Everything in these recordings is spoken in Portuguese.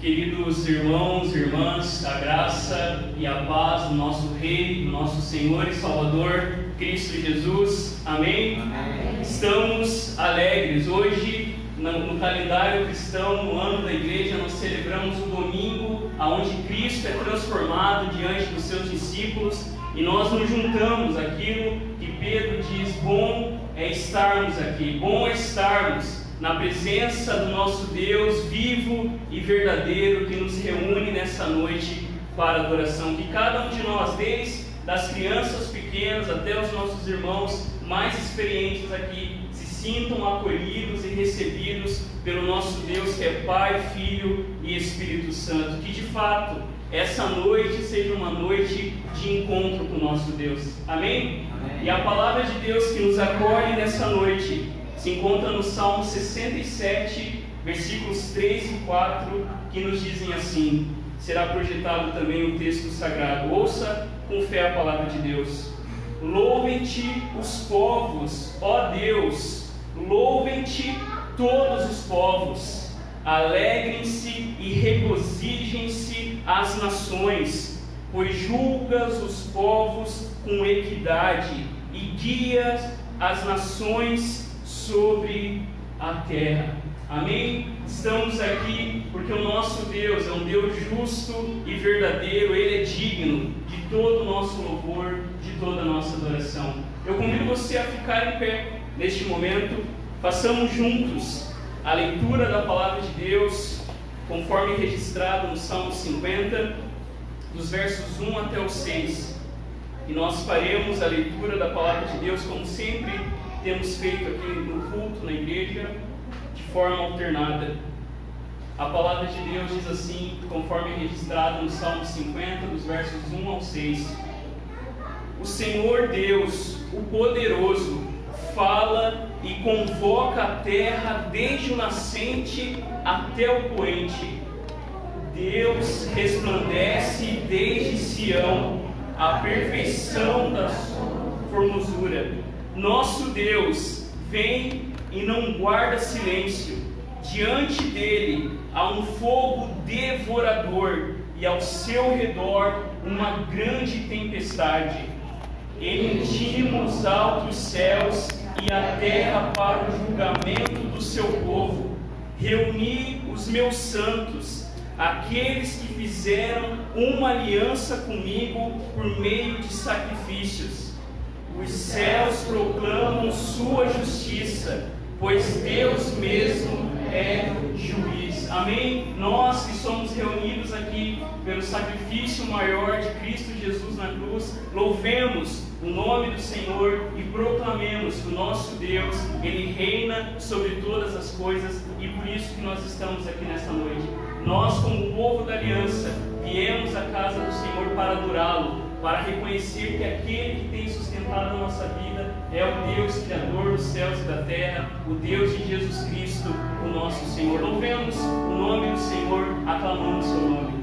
Queridos irmãos e irmãs, a graça e a paz do nosso Rei, do nosso Senhor e Salvador, Cristo Jesus. Amém? Amém. Estamos alegres. Hoje, no calendário cristão, no ano da igreja, nós celebramos o domingo onde Cristo é transformado diante dos seus discípulos e nós nos juntamos àquilo que Pedro diz: bom é estarmos aqui, bom é estarmos na presença do nosso Deus vivo e verdadeiro que nos reúne nessa noite para adoração. Que cada um de nós, desde das crianças pequenas até os nossos irmãos mais experientes aqui, se sintam acolhidos e recebidos pelo nosso Deus que é Pai, Filho e Espírito Santo. Que de fato essa noite seja uma noite de encontro com o nosso Deus. Amém? Amém. E a palavra de Deus que nos acolhe nessa noite se encontra no Salmo 67, versículos 3 e 4, que nos dizem assim. Será projetado também o texto sagrado. Ouça com fé a palavra de Deus. Louvem-te os povos, ó Deus, louvem-te todos os povos. Alegrem-se e regozijem-se as nações, pois julgas os povos com equidade e guias as nações sobre a terra. Amém? Estamos aqui porque o nosso Deus é um Deus justo e verdadeiro. Ele é digno de todo o nosso louvor, de toda a nossa adoração. Eu convido você a ficar em pé neste momento. Façamos juntos a leitura da palavra de Deus, conforme registrado no Salmo 50, dos versos 1 até o 6. E nós faremos a leitura da palavra de Deus como sempre temos feito aqui no culto, na igreja, de forma alternada. A palavra de Deus diz assim, conforme registrado no Salmo 50, dos versos 1 ao 6. O Senhor Deus, o poderoso, fala e convoca a terra desde o nascente até o poente. Deus resplandece desde Sião, a perfeição da sua formosura. Nosso Deus vem e não guarda silêncio. Diante dele há um fogo devorador e ao seu redor uma grande tempestade. Ele intima os altos céus e a terra para o julgamento do seu povo. Reuni os meus santos, aqueles que fizeram uma aliança comigo por meio de sacrifícios. Os céus proclamam sua justiça, pois Deus mesmo é juiz. Amém? Nós que somos reunidos aqui pelo sacrifício maior de Cristo Jesus na cruz, louvemos o nome do Senhor e proclamemos que o nosso Deus, Ele reina sobre todas as coisas, e por isso que nós estamos aqui nesta noite. Nós, como povo da aliança, viemos à casa do Senhor para adorá-lo, para reconhecer que aquele que tem sustentado a nossa vida é o Deus Criador dos céus e da terra, o Deus de Jesus Cristo, o nosso Senhor. Louvemos o nome do Senhor, aclamando o seu nome.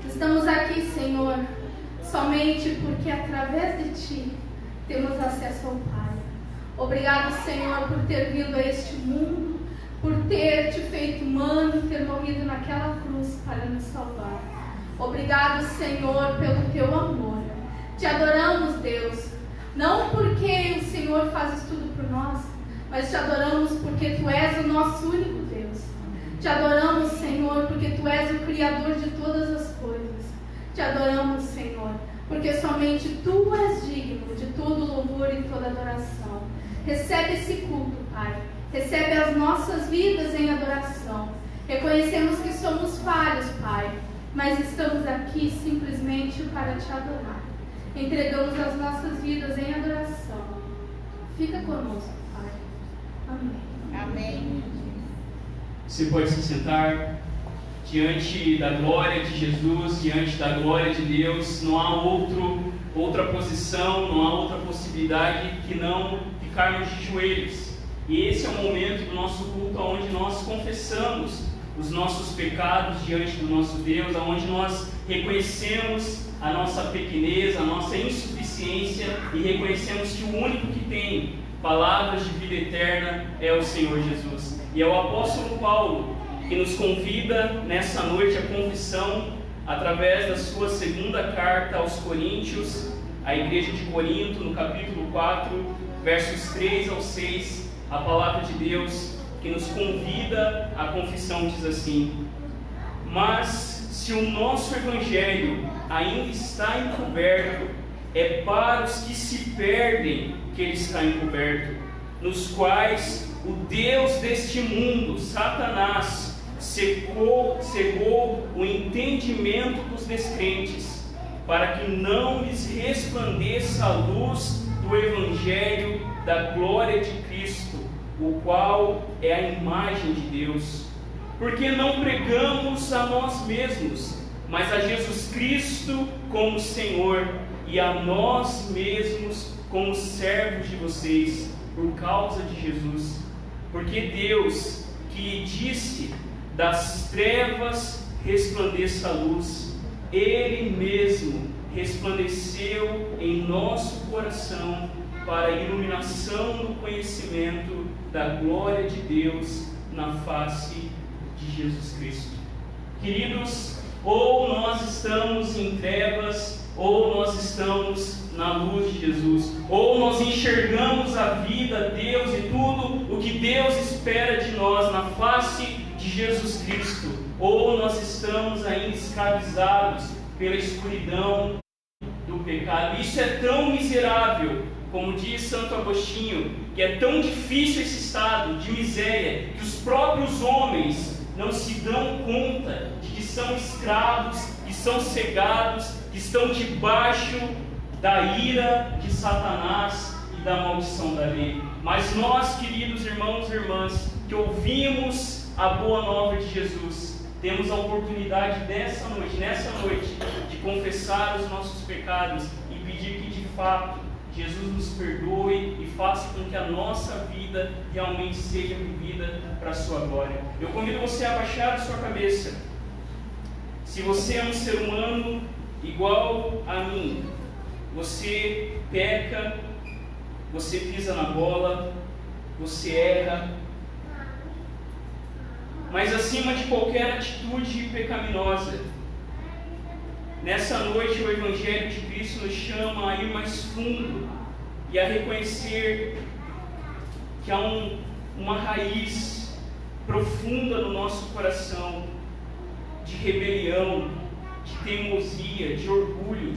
Estamos aqui, Senhor, somente porque através de Ti temos acesso ao Pai. Obrigado, Senhor, por ter vindo a este mundo, por ter Te feito humano, ter morrido naquela cruz para nos salvar. Obrigado, Senhor, pelo Teu amor. Te adoramos, Deus, não porque o Senhor faz isso tudo por nós, mas Te adoramos porque Tu és o nosso único Deus. Te adoramos, Senhor, porque Tu és o Criador de todas as coisas. Te adoramos, Senhor, porque somente Tu és digno de todo louvor e toda adoração. Recebe esse culto, Pai. Recebe as nossas vidas em adoração. Reconhecemos que somos falhos, Pai, mas estamos aqui simplesmente para Te adorar. Entregamos as nossas vidas em adoração. Fica conosco, Pai. Amém. Amém. Você pode se sentar. Diante da glória de Jesus, diante da glória de Deus, não há outra posição, não há outra possibilidade que não ficarmos de joelhos. E esse é o momento do nosso culto onde nós confessamos os nossos pecados diante do nosso Deus, onde nós reconhecemos a nossa pequenez, a nossa insuficiência e reconhecemos que o único que tem palavras de vida eterna é o Senhor Jesus. E é o apóstolo Paulo que nos convida nessa noite à confissão através da sua segunda carta aos Coríntios, à igreja de Corinto, no capítulo 4, versos 3 ao 6, a palavra de Deus que nos convida à confissão diz assim: mas se o nosso evangelho ainda está encoberto, é para os que se perdem que ele está encoberto, nos quais o Deus deste mundo, Satanás, cegou o entendimento dos descrentes, para que não lhes resplandeça a luz do evangelho da glória de Cristo, o qual é a imagem de Deus. Porque não pregamos a nós mesmos, mas a Jesus Cristo como Senhor, e a nós mesmos como servos de vocês, por causa de Jesus. Porque Deus, que disse: das trevas resplandeça a luz, Ele mesmo resplandeceu em nosso coração para a iluminação do conhecimento da glória de Deus na face de Jesus Cristo. Queridos, ou nós estamos em trevas, ou nós estamos na luz de Jesus, ou nós enxergamos a vida, Deus e tudo o que Deus espera de nós na face de Jesus Cristo, ou nós estamos ainda escravizados pela escuridão do pecado. Isso é tão miserável, como diz Santo Agostinho, que é tão difícil esse estado de miséria, que os próprios homens não se dão conta de que são escravos, que são cegados, que estão debaixo da ira de Satanás e da maldição da lei. Mas nós, queridos irmãos e irmãs, que ouvimos a boa nova de Jesus, temos a oportunidade nessa noite, de confessar os nossos pecados e pedir que de fato Jesus nos perdoe e faça com que a nossa vida realmente seja vivida para a sua glória. Eu convido você a abaixar a sua cabeça. Se você é um ser humano igual a mim, você peca, você pisa na bola, você erra, mas acima de qualquer atitude pecaminosa, nessa noite o Evangelho de Cristo nos chama a ir mais fundo e a reconhecer que há uma raiz profunda no nosso coração de rebelião, de teimosia, de orgulho.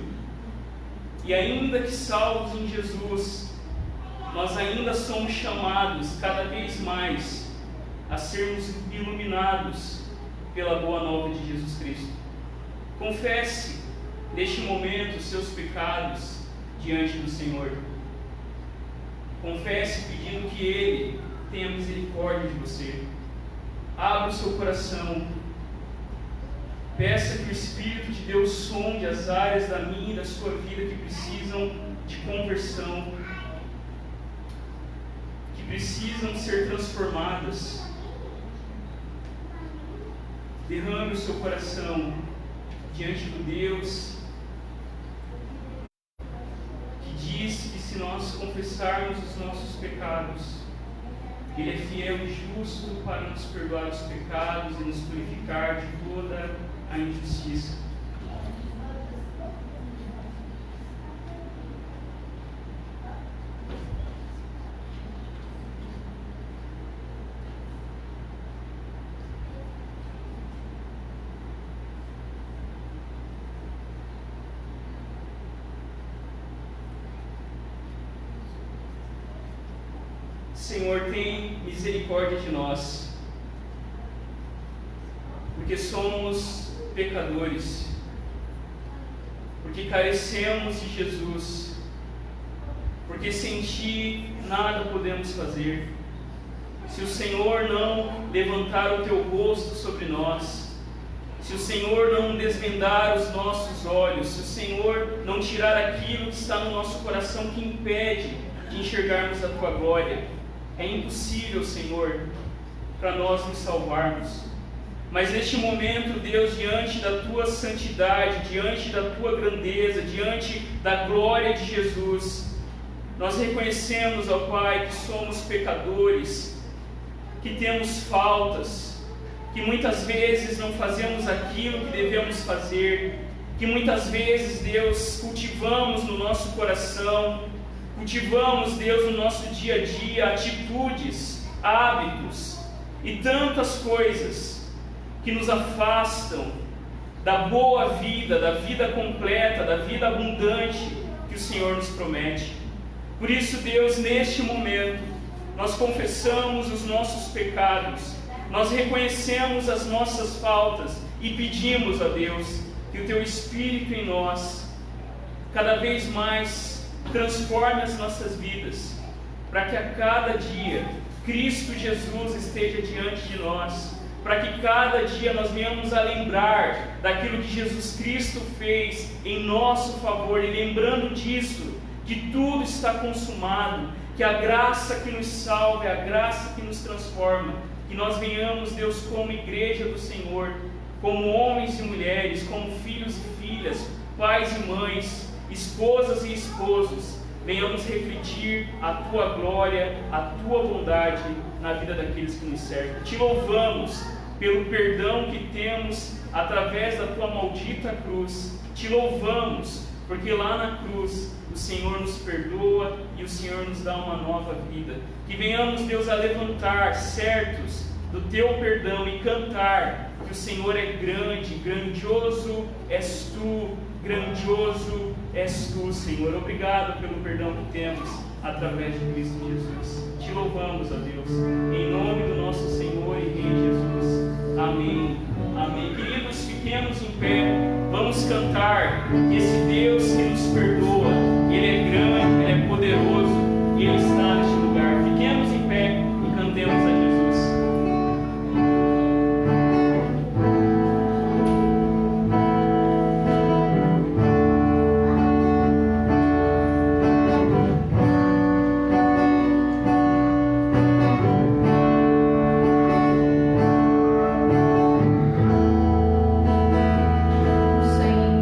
E ainda que salvos em Jesus, nós ainda somos chamados cada vez mais a sermos iluminados pela boa nova de Jesus Cristo. Confesse neste momento os seus pecados diante do Senhor. Confesse pedindo que Ele tenha misericórdia de você. Abra o seu coração. Peça que o Espírito de Deus sonde as áreas da minha e da sua vida que precisam de conversão, que precisam ser transformadas. Derrame o seu coração diante do Deus que diz que se nós confessarmos os nossos pecados, Ele é fiel e justo para nos perdoar os pecados e nos purificar de toda a injustiça. Senhor, tem misericórdia de nós, porque somos pecadores, porque carecemos de Jesus, porque sem Ti nada podemos fazer. Se o Senhor não levantar o Teu rosto sobre nós, se o Senhor não desvendar os nossos olhos, se o Senhor não tirar aquilo que está no nosso coração que impede de enxergarmos a Tua glória, é impossível, Senhor, para nós nos salvarmos. Mas neste momento, Deus, diante da Tua santidade, diante da Tua grandeza, diante da glória de Jesus, nós reconhecemos, ó Pai, que somos pecadores, que temos faltas, que muitas vezes não fazemos aquilo que devemos fazer, que muitas vezes, Deus, cultivamos no nosso coração, cultivamos, Deus, no nosso dia a dia, atitudes, hábitos e tantas coisas que nos afastam da boa vida, da vida completa, da vida abundante que o Senhor nos promete. Por isso, Deus, neste momento, nós confessamos os nossos pecados, nós reconhecemos as nossas faltas e pedimos a Deus que o Teu Espírito em nós cada vez mais transforme as nossas vidas, para que a cada dia Cristo Jesus esteja diante de nós, para que cada dia nós venhamos a lembrar daquilo que Jesus Cristo fez em nosso favor, e lembrando disso, que tudo está consumado, que a graça que nos salva é a graça que nos transforma, que nós venhamos, Deus, como igreja do Senhor, como homens e mulheres, como filhos e filhas, pais e mães, esposas e esposos, venhamos refletir a Tua glória, a Tua bondade na vida daqueles que nos cercam. Te louvamos pelo perdão que temos através da Tua maldita cruz. Te louvamos porque lá na cruz o Senhor nos perdoa e o Senhor nos dá uma nova vida. Que venhamos, Deus, a levantar certos do Teu perdão e cantar que o Senhor é grande, grandioso és Tu, grandioso és Tu, Senhor. Obrigado pelo perdão que temos através de Cristo Jesus. Te louvamos, ó Deus, em nome do nosso Senhor e Rei Jesus. Amém. Amém. Queridos, fiquemos em pé. Vamos cantar que esse Deus que nos perdoa, Ele é grande, Ele é poderoso e Ele está neste lugar. Fiquemos em pé e cantemos a Jesus. Senhor,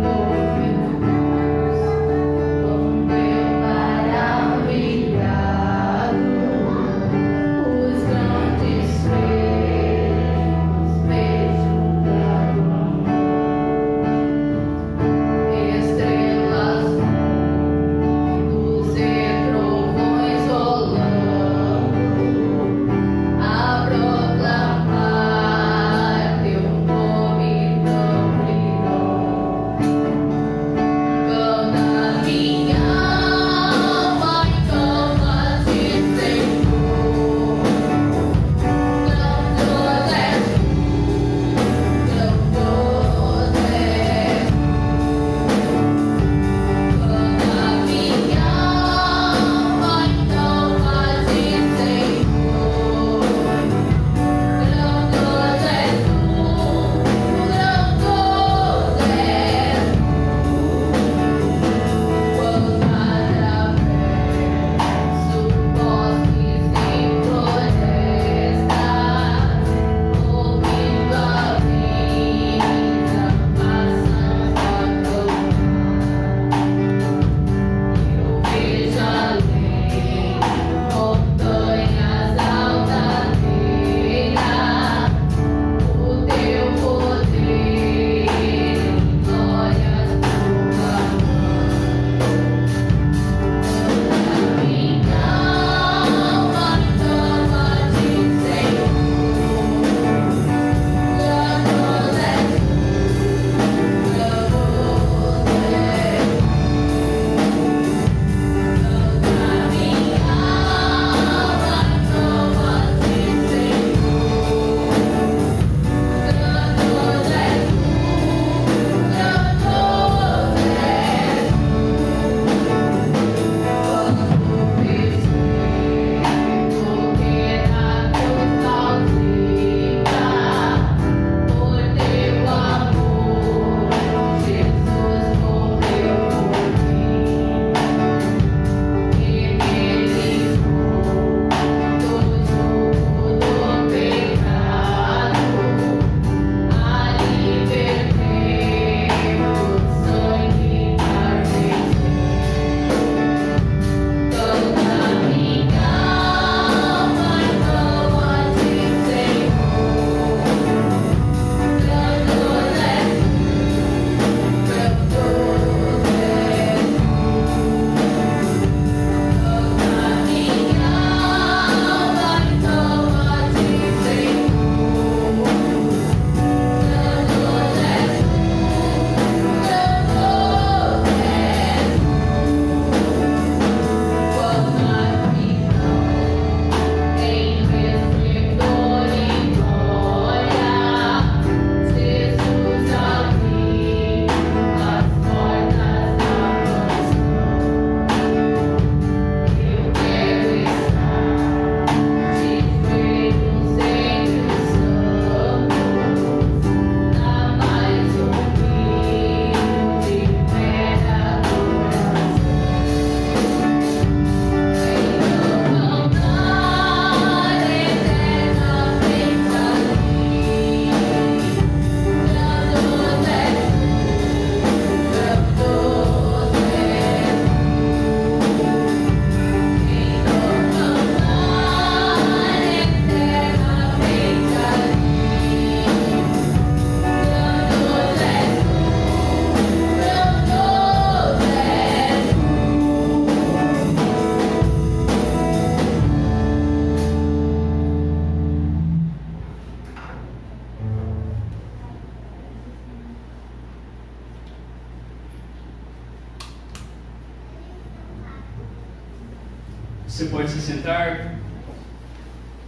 Você pode se sentar.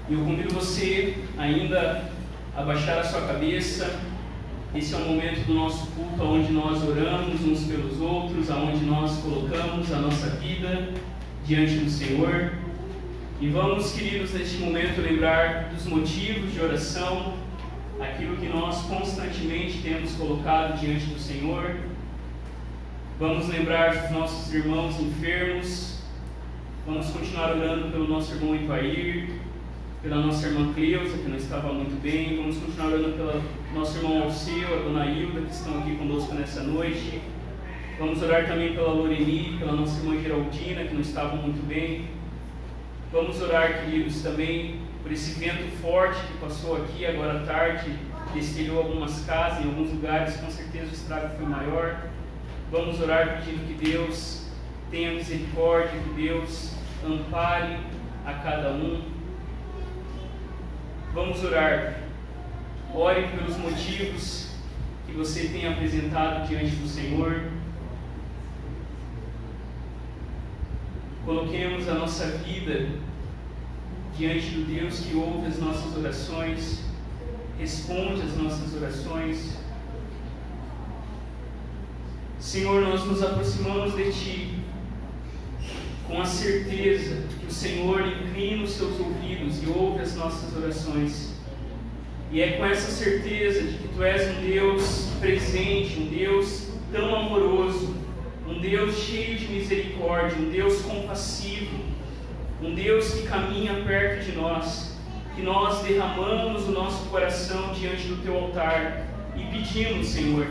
E eu convido você ainda a baixar a sua cabeça. Esse é o momento do nosso culto, onde nós oramos uns pelos outros, onde nós colocamos a nossa vida diante do Senhor. E vamos, queridos, neste momento lembrar dos motivos de oração, aquilo que nós constantemente temos colocado diante do Senhor. Vamos lembrar dos nossos irmãos enfermos. Vamos continuar orando pelo nosso irmão Ivair, pela nossa irmã Cleusa, que não estava muito bem. Vamos continuar orando pelo nosso irmão Alceu, a dona Hilda, que estão aqui conosco nessa noite. Vamos orar também pela Loreni, pela nossa irmã Geraldina, que não estava muito bem. Vamos orar, queridos, também por esse vento forte que passou aqui agora à tarde, destelhou algumas casas, em alguns lugares, com certeza o estrago foi maior. Vamos orar pedindo que Deus tenha misericórdia, que Deus ampare a cada um. Vamos orar. Ore pelos motivos que você tem apresentado diante do Senhor. Coloquemos a nossa vida diante do Deus que ouve as nossas orações, responde as nossas orações. Senhor, nós nos aproximamos de Ti com a certeza que o Senhor inclina os Seus ouvidos e ouve as nossas orações. E é com essa certeza de que Tu és um Deus presente, um Deus tão amoroso, um Deus cheio de misericórdia, um Deus compassivo, um Deus que caminha perto de nós, que nós derramamos o nosso coração diante do Teu altar e pedimos, Senhor,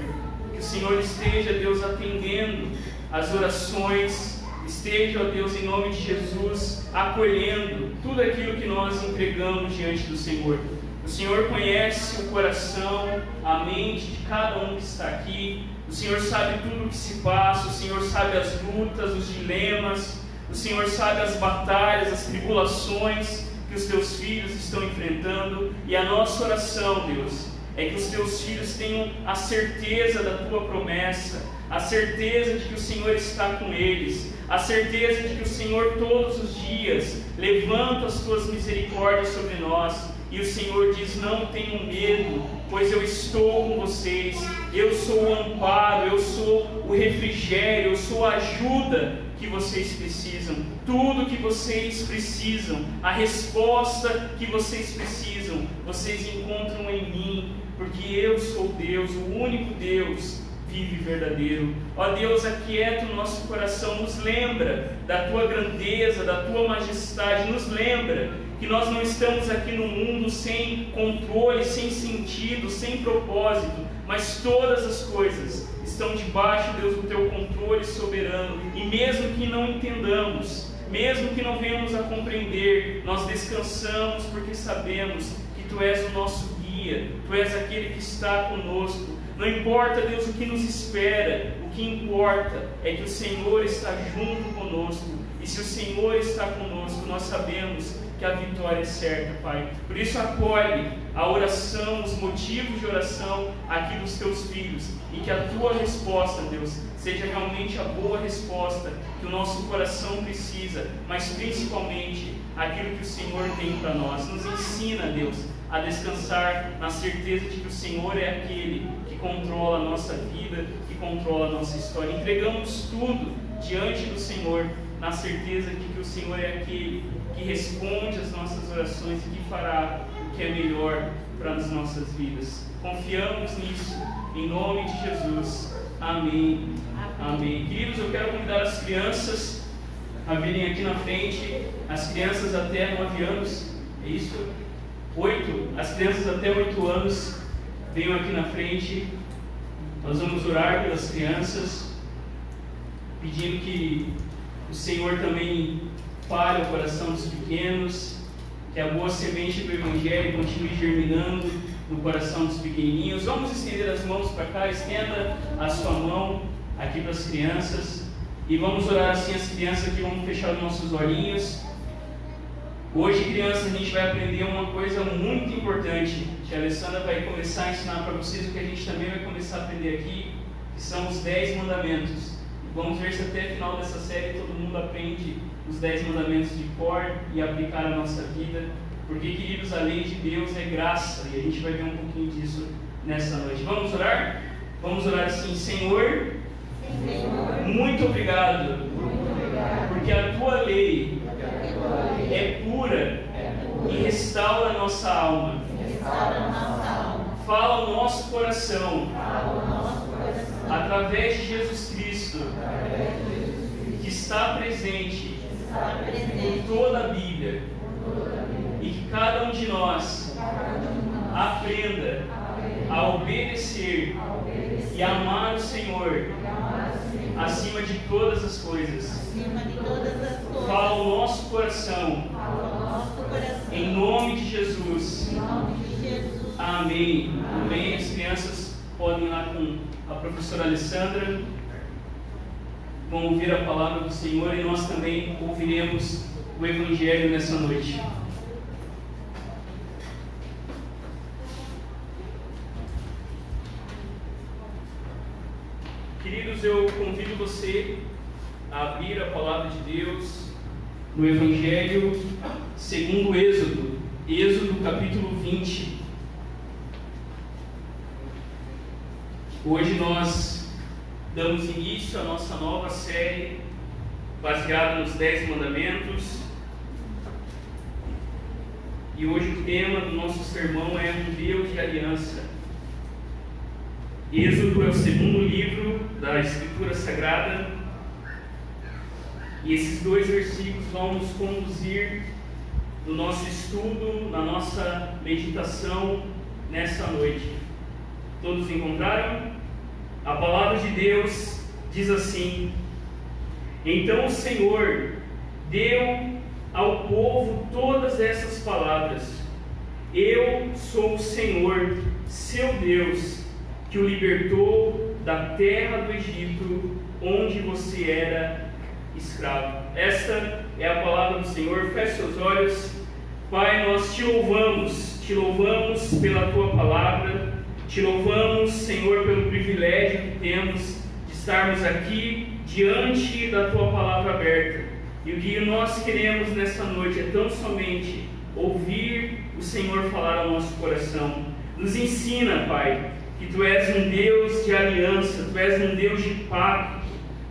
que o Senhor esteja, Deus, atendendo as orações, esteja, ó Deus, em nome de Jesus, acolhendo tudo aquilo que nós entregamos diante do Senhor. O Senhor conhece o coração, a mente de cada um que está aqui. O Senhor sabe tudo o que se passa. O Senhor sabe as lutas, os dilemas. O Senhor sabe as batalhas, as tribulações que os Teus filhos estão enfrentando. E a nossa oração, Deus, é que os Teus filhos tenham a certeza da Tua promessa, a certeza de que o Senhor está com eles, a certeza de que o Senhor todos os dias levanta as Tuas misericórdias sobre nós. E o Senhor diz: não tenham medo, pois eu estou com vocês. Eu sou o amparo, eu sou o refrigério, eu sou a ajuda que vocês precisam. Tudo que vocês precisam, a resposta que vocês precisam, vocês encontram em mim, porque eu sou Deus, o único Deus vive e verdadeiro. Ó Deus, aquieta o nosso coração, nos lembra da Tua grandeza, da Tua majestade, nos lembra que nós não estamos aqui no mundo sem controle, sem sentido, sem propósito, mas todas as coisas estão debaixo, Deus, do Teu controle soberano. E mesmo que não entendamos, mesmo que não venhamos a compreender, nós descansamos porque sabemos que Tu és o nosso guia, Tu és aquele que está conosco. Não importa, Deus, o que nos espera, o que importa é que o Senhor está junto conosco. E se o Senhor está conosco, nós sabemos que a vitória é certa, Pai. Por isso, acolhe a oração, os motivos de oração aqui dos Teus filhos, e que a Tua resposta, Deus, seja realmente a boa resposta que o nosso coração precisa, mas principalmente aquilo que o Senhor tem para nós. Nos ensina, Deus, a descansar na certeza de que o Senhor é aquele que controla a nossa vida, que controla a nossa história. Entregamos tudo diante do Senhor, na certeza de que o Senhor é aquele que responde às nossas orações e que fará o que é melhor para as nossas vidas. Confiamos nisso, em nome de Jesus. Amém. Amém. Queridos, eu quero convidar as crianças a virem aqui na frente, as crianças até 9 anos, é isso? 8, as crianças até 8 anos, venham aqui na frente. Nós vamos orar pelas crianças, pedindo que o Senhor também fale o coração dos pequenos, que a boa semente do Evangelho continue germinando no coração dos pequenininhos. Vamos estender as mãos para cá, estenda a sua mão aqui para as crianças, e vamos orar assim as crianças aqui, vamos fechar os nossos olhinhos. Hoje, crianças, a gente vai aprender uma coisa muito importante, que a Alessandra vai começar a ensinar para vocês, o que a gente também vai começar a aprender aqui, que são os 10 mandamentos. Vamos ver se até o final dessa série todo mundo aprende os 10 mandamentos de cor e aplicar a nossa vida. Porque, queridos, a lei de Deus é graça e a gente vai ver um pouquinho disso nessa noite. Vamos orar? Vamos orar assim: Senhor, muito obrigado, porque a tua lei é pura e restaura a nossa alma. Fala ao nosso coração através de Jesus Cristo, que está presente em toda a Bíblia, e que cada um de nós aprenda a obedecer e amar o Senhor acima de todas as coisas. Fala ao nosso coração, em nome de Jesus. Amém. Amém. As crianças podem ir lá com a professora Alessandra, vão ouvir a palavra do Senhor, e nós também ouviremos o Evangelho nessa noite. Queridos, eu convido você a abrir a palavra de Deus no Evangelho segundo Êxodo, Êxodo capítulo 20. Hoje nós damos início à nossa nova série baseada nos 10 mandamentos. E hoje o tema do nosso sermão é um Deus de aliança. Êxodo é o segundo livro da Escritura Sagrada, e esses 2 versículos vão nos conduzir no nosso estudo, na nossa meditação nessa noite. Todos encontraram? A palavra de Deus diz assim: Então o Senhor deu ao povo todas essas palavras: Eu sou o Senhor, seu Deus, que o libertou da terra do Egito, onde você era escravo. Esta é a palavra do Senhor. Feche seus olhos. Pai, nós te louvamos pela tua palavra, te louvamos, Senhor, pelo privilégio que temos de estarmos aqui diante da tua palavra aberta. E o que nós queremos nessa noite é tão somente ouvir o Senhor falar ao nosso coração. Nos ensina, Pai, que tu és um Deus de aliança, tu és um Deus de pacto,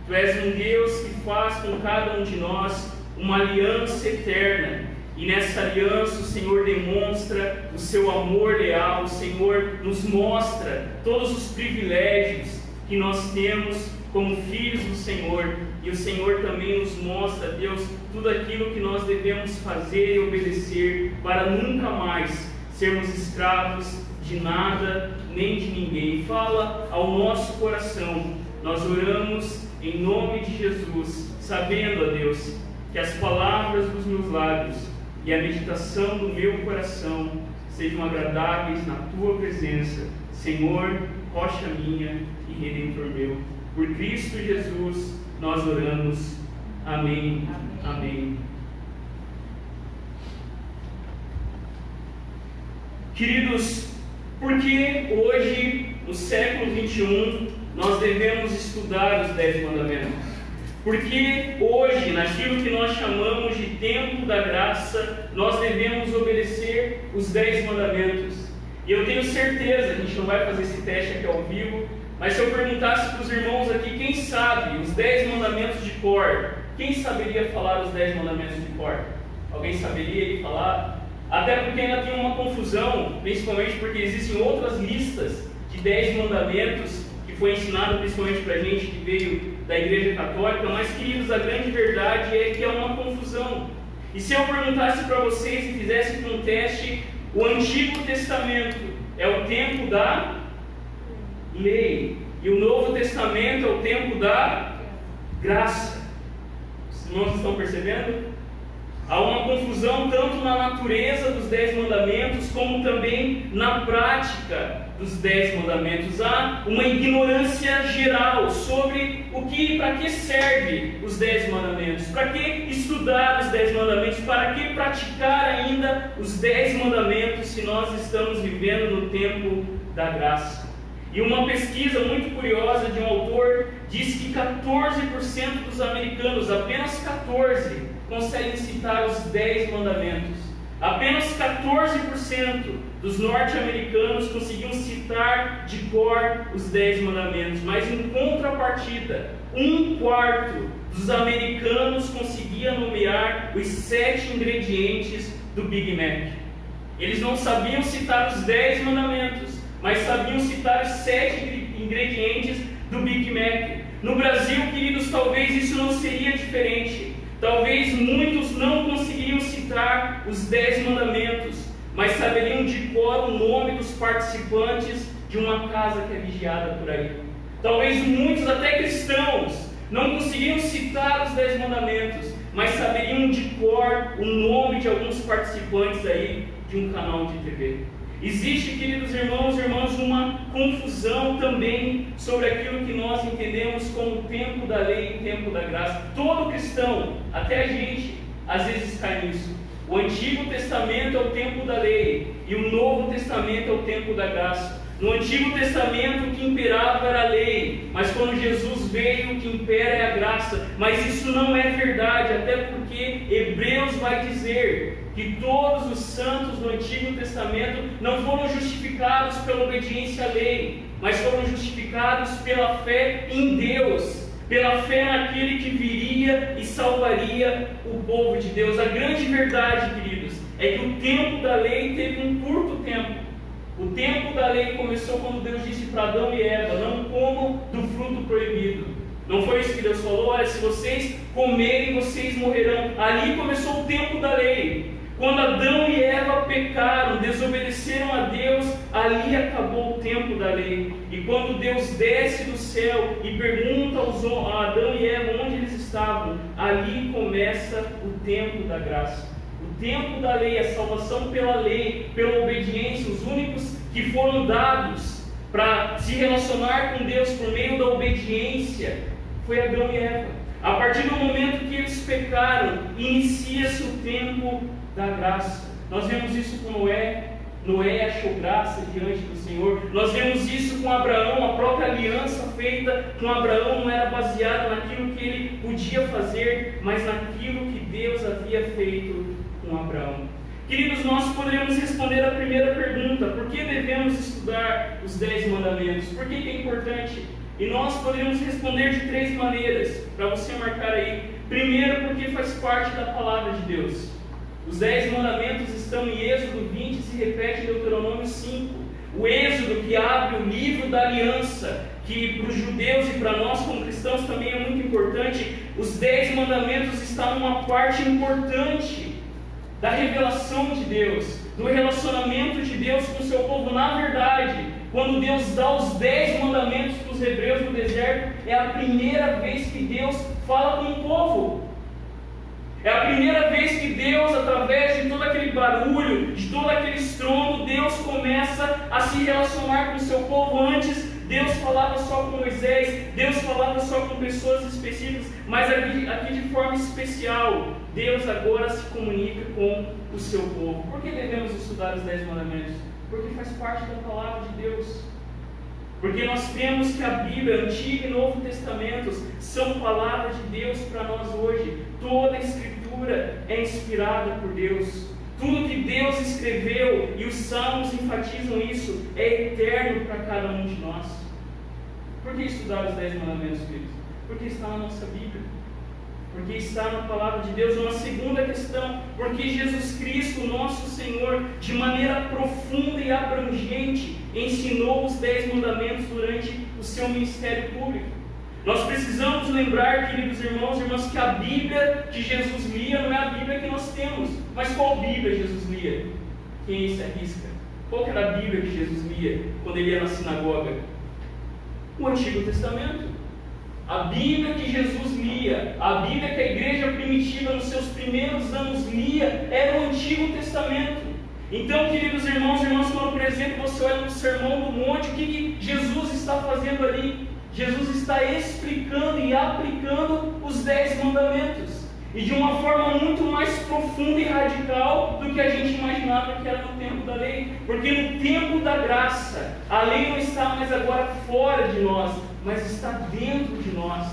tu és um Deus que faz com cada um de nós uma aliança eterna. E nessa aliança o Senhor demonstra o seu amor leal, o Senhor nos mostra todos os privilégios que nós temos como filhos do Senhor, e o Senhor também nos mostra, Deus, tudo aquilo que nós devemos fazer e obedecer para nunca mais sermos escravos de nada nem de ninguém. Fala ao nosso coração. Nós oramos em nome de Jesus, sabendo, ó Deus, que as palavras dos meus lábios e a meditação do meu coração sejam agradáveis na tua presença, Senhor, rocha minha e redentor meu. Por Cristo Jesus nós oramos. Amém. Amém. Queridos, por que hoje, no século 21, nós devemos estudar os 10 mandamentos? Porque hoje, naquilo que nós chamamos de tempo da graça, nós devemos obedecer os 10 mandamentos. E eu tenho certeza, a gente não vai fazer esse teste aqui ao vivo, mas se eu perguntasse para os irmãos aqui, quem sabe os 10 mandamentos de cor, quem saberia falar os 10 mandamentos de cor? Alguém saberia falar? Até porque ainda tem uma confusão, principalmente porque existem outras listas de 10 mandamentos que foi ensinado principalmente para a gente que veio da Igreja Católica, mas, queridos, a grande verdade é que é uma confusão. E se eu perguntasse para vocês e fizesse um teste, o Antigo Testamento é o tempo da lei, e o Novo Testamento é o tempo da graça. Os irmãos estão percebendo? Há uma confusão tanto na natureza dos 10 mandamentos, como também na prática dos 10 mandamentos. Há uma ignorância geral sobre para que serve os 10 mandamentos, para que estudar os 10 mandamentos, para que praticar ainda os 10 mandamentos se nós estamos vivendo no tempo da graça. E uma pesquisa muito curiosa de um autor diz que 14% dos americanos, apenas 14, conseguem citar os 10 mandamentos. Apenas 14% dos norte-americanos conseguiam citar de cor os 10 mandamentos. Mas em contrapartida, 1/4 dos americanos conseguia nomear os 7 ingredientes do Big Mac. Eles não sabiam citar os 10 mandamentos, mas sabiam citar os 7 ingredientes do Big Mac. No Brasil, queridos, talvez isso não seria diferente. Talvez muitos não conseguiriam citar os 10 mandamentos, mas saberiam de cor o nome dos participantes de uma casa que é vigiada por aí. Talvez muitos, até cristãos, não conseguiriam citar os 10 mandamentos, mas saberiam de cor o nome de alguns participantes aí de um canal de TV. Existe, queridos irmãos e irmãs, uma confusão também sobre aquilo que nós entendemos como o tempo da lei e o tempo da graça. Todo cristão, até a gente, às vezes cai nisso. O Antigo Testamento é o tempo da lei e o Novo Testamento é o tempo da graça. No Antigo Testamento o que imperava era a lei, mas quando Jesus veio o que impera é a graça. Mas isso não é verdade, até porque Hebreus vai dizer que todos os santos do Antigo Testamento não foram justificados pela obediência à lei, mas foram justificados pela fé em Deus, pela fé naquele que viria e salvaria o povo de Deus. A grande verdade, queridos, é que o tempo da lei teve um curto tempo. O tempo da lei começou quando Deus disse para Adão e Eva: não comam do fruto proibido. Não foi isso que Deus falou? Olha, se vocês comerem, vocês morrerão. Ali começou o tempo da lei. Quando Adão e Eva pecaram, desobedeceram a Deus, ali acabou o tempo da lei. E quando Deus desce do céu e pergunta a Adão e Eva onde eles estavam, ali começa o tempo da graça. O tempo da lei, a salvação pela lei, pela obediência, os únicos que foram dados para se relacionar com Deus por meio da obediência, foi Adão e Eva. A partir do momento que eles pecaram, inicia-se o tempo da graça. Nós vemos isso com Noé. Noé achou graça diante do Senhor. Nós vemos isso com Abraão. A própria aliança feita com Abraão não era baseada naquilo que ele podia fazer, mas naquilo que Deus havia feito com Abraão. Queridos, nós poderíamos responder a primeira pergunta: por que devemos estudar os 10 mandamentos? Por que é importante? E nós poderíamos responder de 3 maneiras, para você marcar aí. Primeiro, porque faz parte da palavra de Deus. Os 10 mandamentos estão em Êxodo 20 e se repete em Deuteronômio 5. O Êxodo que abre o livro da aliança, que para os judeus e para nós como cristãos também é muito importante. Os 10 mandamentos estão numa parte importante da revelação de Deus, do relacionamento de Deus com o seu povo. Na verdade, quando Deus dá os 10 mandamentos para os hebreus no deserto, é a primeira vez que Deus fala com o povo. É a primeira vez que Deus, através de todo aquele barulho, de todo aquele estrondo, Deus começa a se relacionar com o seu povo. Antes, Deus falava só com Moisés, Deus falava só com pessoas específicas, mas aqui de forma especial, Deus agora se comunica com o seu povo. Por que devemos estudar os 10 mandamentos? Porque faz parte da palavra de Deus. Porque nós temos que a Bíblia, Antigo e Novo Testamentos, são palavras de Deus para nós hoje. Toda a Escritura é inspirada por Deus. Tudo que Deus escreveu, e os Salmos enfatizam isso, é eterno para cada um de nós. Por que estudar os 10 mandamentos, queridos? Porque está na nossa Bíblia. Porque está na palavra de Deus. Uma segunda questão: porque Jesus Cristo, nosso Senhor, de maneira profunda e abrangente, ensinou os 10 mandamentos durante o seu ministério público. Nós precisamos lembrar, queridos irmãos e irmãs, que a Bíblia que Jesus lia não é a Bíblia que nós temos. Mas qual Bíblia Jesus lia? Quem se arrisca? Qual era a Bíblia que Jesus lia quando ele ia na sinagoga? O Antigo Testamento. A Bíblia que Jesus lia, a Bíblia que a igreja primitiva nos seus primeiros anos lia, era o Antigo Testamento. Então, queridos irmãos e irmãs, quando, por exemplo, você olha no Sermão do Monte, o que Jesus está fazendo ali? Jesus está explicando e aplicando os 10 mandamentos. e de uma forma muito mais profunda e radical do que a gente imaginava que era no tempo da lei. Porque no tempo da graça, a lei não está mais agora fora de nós, mas está dentro de nós.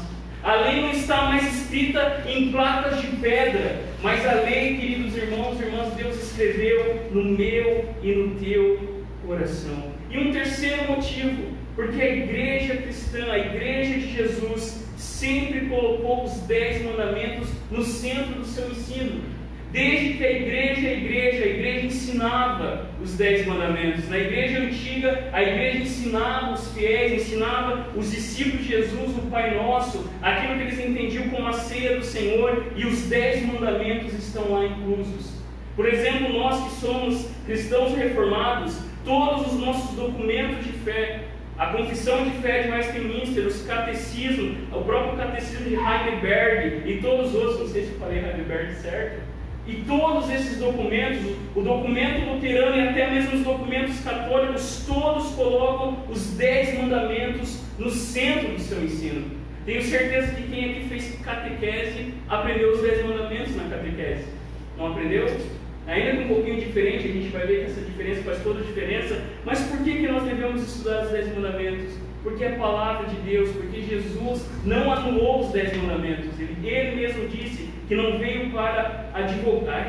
A lei não está mais escrita em placas de pedra, mas a lei, queridos irmãos e irmãs, Deus escreveu no meu e no teu coração. E um terceiro motivo, porque a igreja cristã, a igreja de Jesus, sempre colocou os 10 mandamentos no centro do seu ensino. Desde que a igreja ensinava os 10 mandamentos. Na igreja antiga, a igreja ensinava os fiéis, ensinava os discípulos de Jesus, o Pai Nosso, aquilo que eles entendiam como a ceia do Senhor, e os 10 mandamentos estão lá inclusos. Por exemplo, nós que somos cristãos reformados, todos os nossos documentos de fé, a confissão de fé de Westminster, os catecismos, o próprio catecismo de Heidelberg e todos os outros, não sei se eu falei Heidelberg certo, e todos esses documentos, o documento luterano e até mesmo os documentos católicos, todos colocam os 10 mandamentos no centro do seu ensino. Tenho certeza que quem aqui fez catequese aprendeu os 10 mandamentos na catequese. Não aprendeu? Ainda que um pouquinho diferente, a gente vai ver que essa diferença faz toda a diferença. Mas por que nós devemos estudar os 10 mandamentos? Porque é a palavra de Deus, porque Jesus não anulou os 10 mandamentos. Ele mesmo disse que não veio para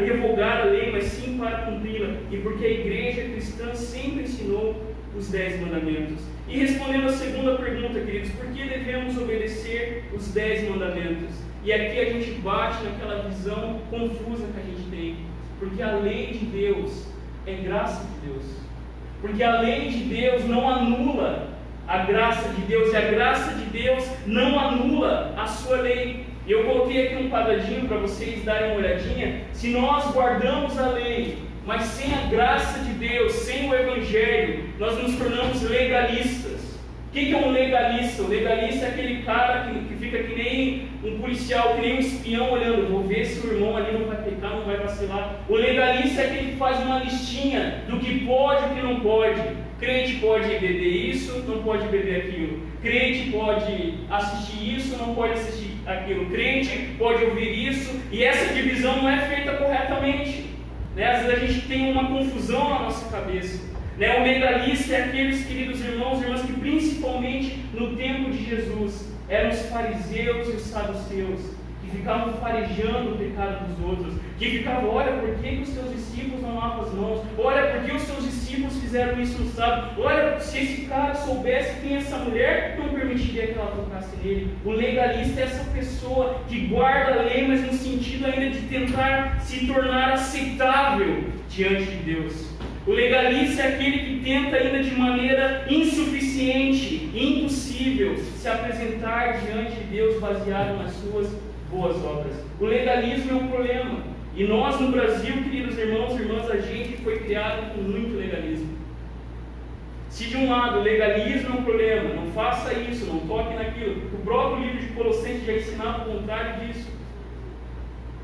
revogar a lei, mas sim para cumpri-la. E porque a igreja cristã sempre ensinou os 10 mandamentos. E respondendo a segunda pergunta, queridos, por que devemos obedecer os 10 mandamentos? E aqui a gente bate naquela visão confusa que a gente tem. Porque a lei de Deus é graça de Deus. Porque a lei de Deus não anula a graça de Deus, e a graça de Deus não anula a sua lei. Eu coloquei aqui um quadradinho para vocês darem uma olhadinha. Se nós guardamos a lei, mas sem a graça de Deus, sem o Evangelho, nós nos tornamos legalistas. O que é um legalista? O legalista é aquele cara que fica que nem um policial, que nem um espião olhando, vou ver se o irmão ali não vai pecar, não vai vacilar. O legalista é aquele que faz uma listinha do que pode e o que não pode. Crente pode beber isso, não pode beber aquilo. Crente pode assistir isso, não pode assistir aquilo. Crente pode ouvir isso, e essa divisão não é feita corretamente. Às vezes a gente tem uma confusão na nossa cabeça. O legalista é aqueles, queridos irmãos e irmãs, que principalmente no tempo de Jesus eram os fariseus e os saduceus, que ficavam farejando o pecado dos outros, que ficavam, olha, por que os teus discípulos não lavam as mãos? Olha, por que os teus discípulos fizeram isso no sábado? Olha, se esse cara soubesse quem é essa mulher, não permitiria que ela tocasse nele. O legalista é essa pessoa que guarda a lei, mas no sentido ainda de tentar se tornar aceitável diante de Deus. O legalista é aquele que tenta ainda de maneira insuficiente, impossível, se apresentar diante de Deus baseado nas suas boas obras. O legalismo é um problema. E nós no Brasil, queridos irmãos e irmãs, a gente foi criado com muito legalismo. Se de um lado o legalismo é um problema, não faça isso, não toque naquilo, o próprio livro de Colossenses já ensinava o contrário disso.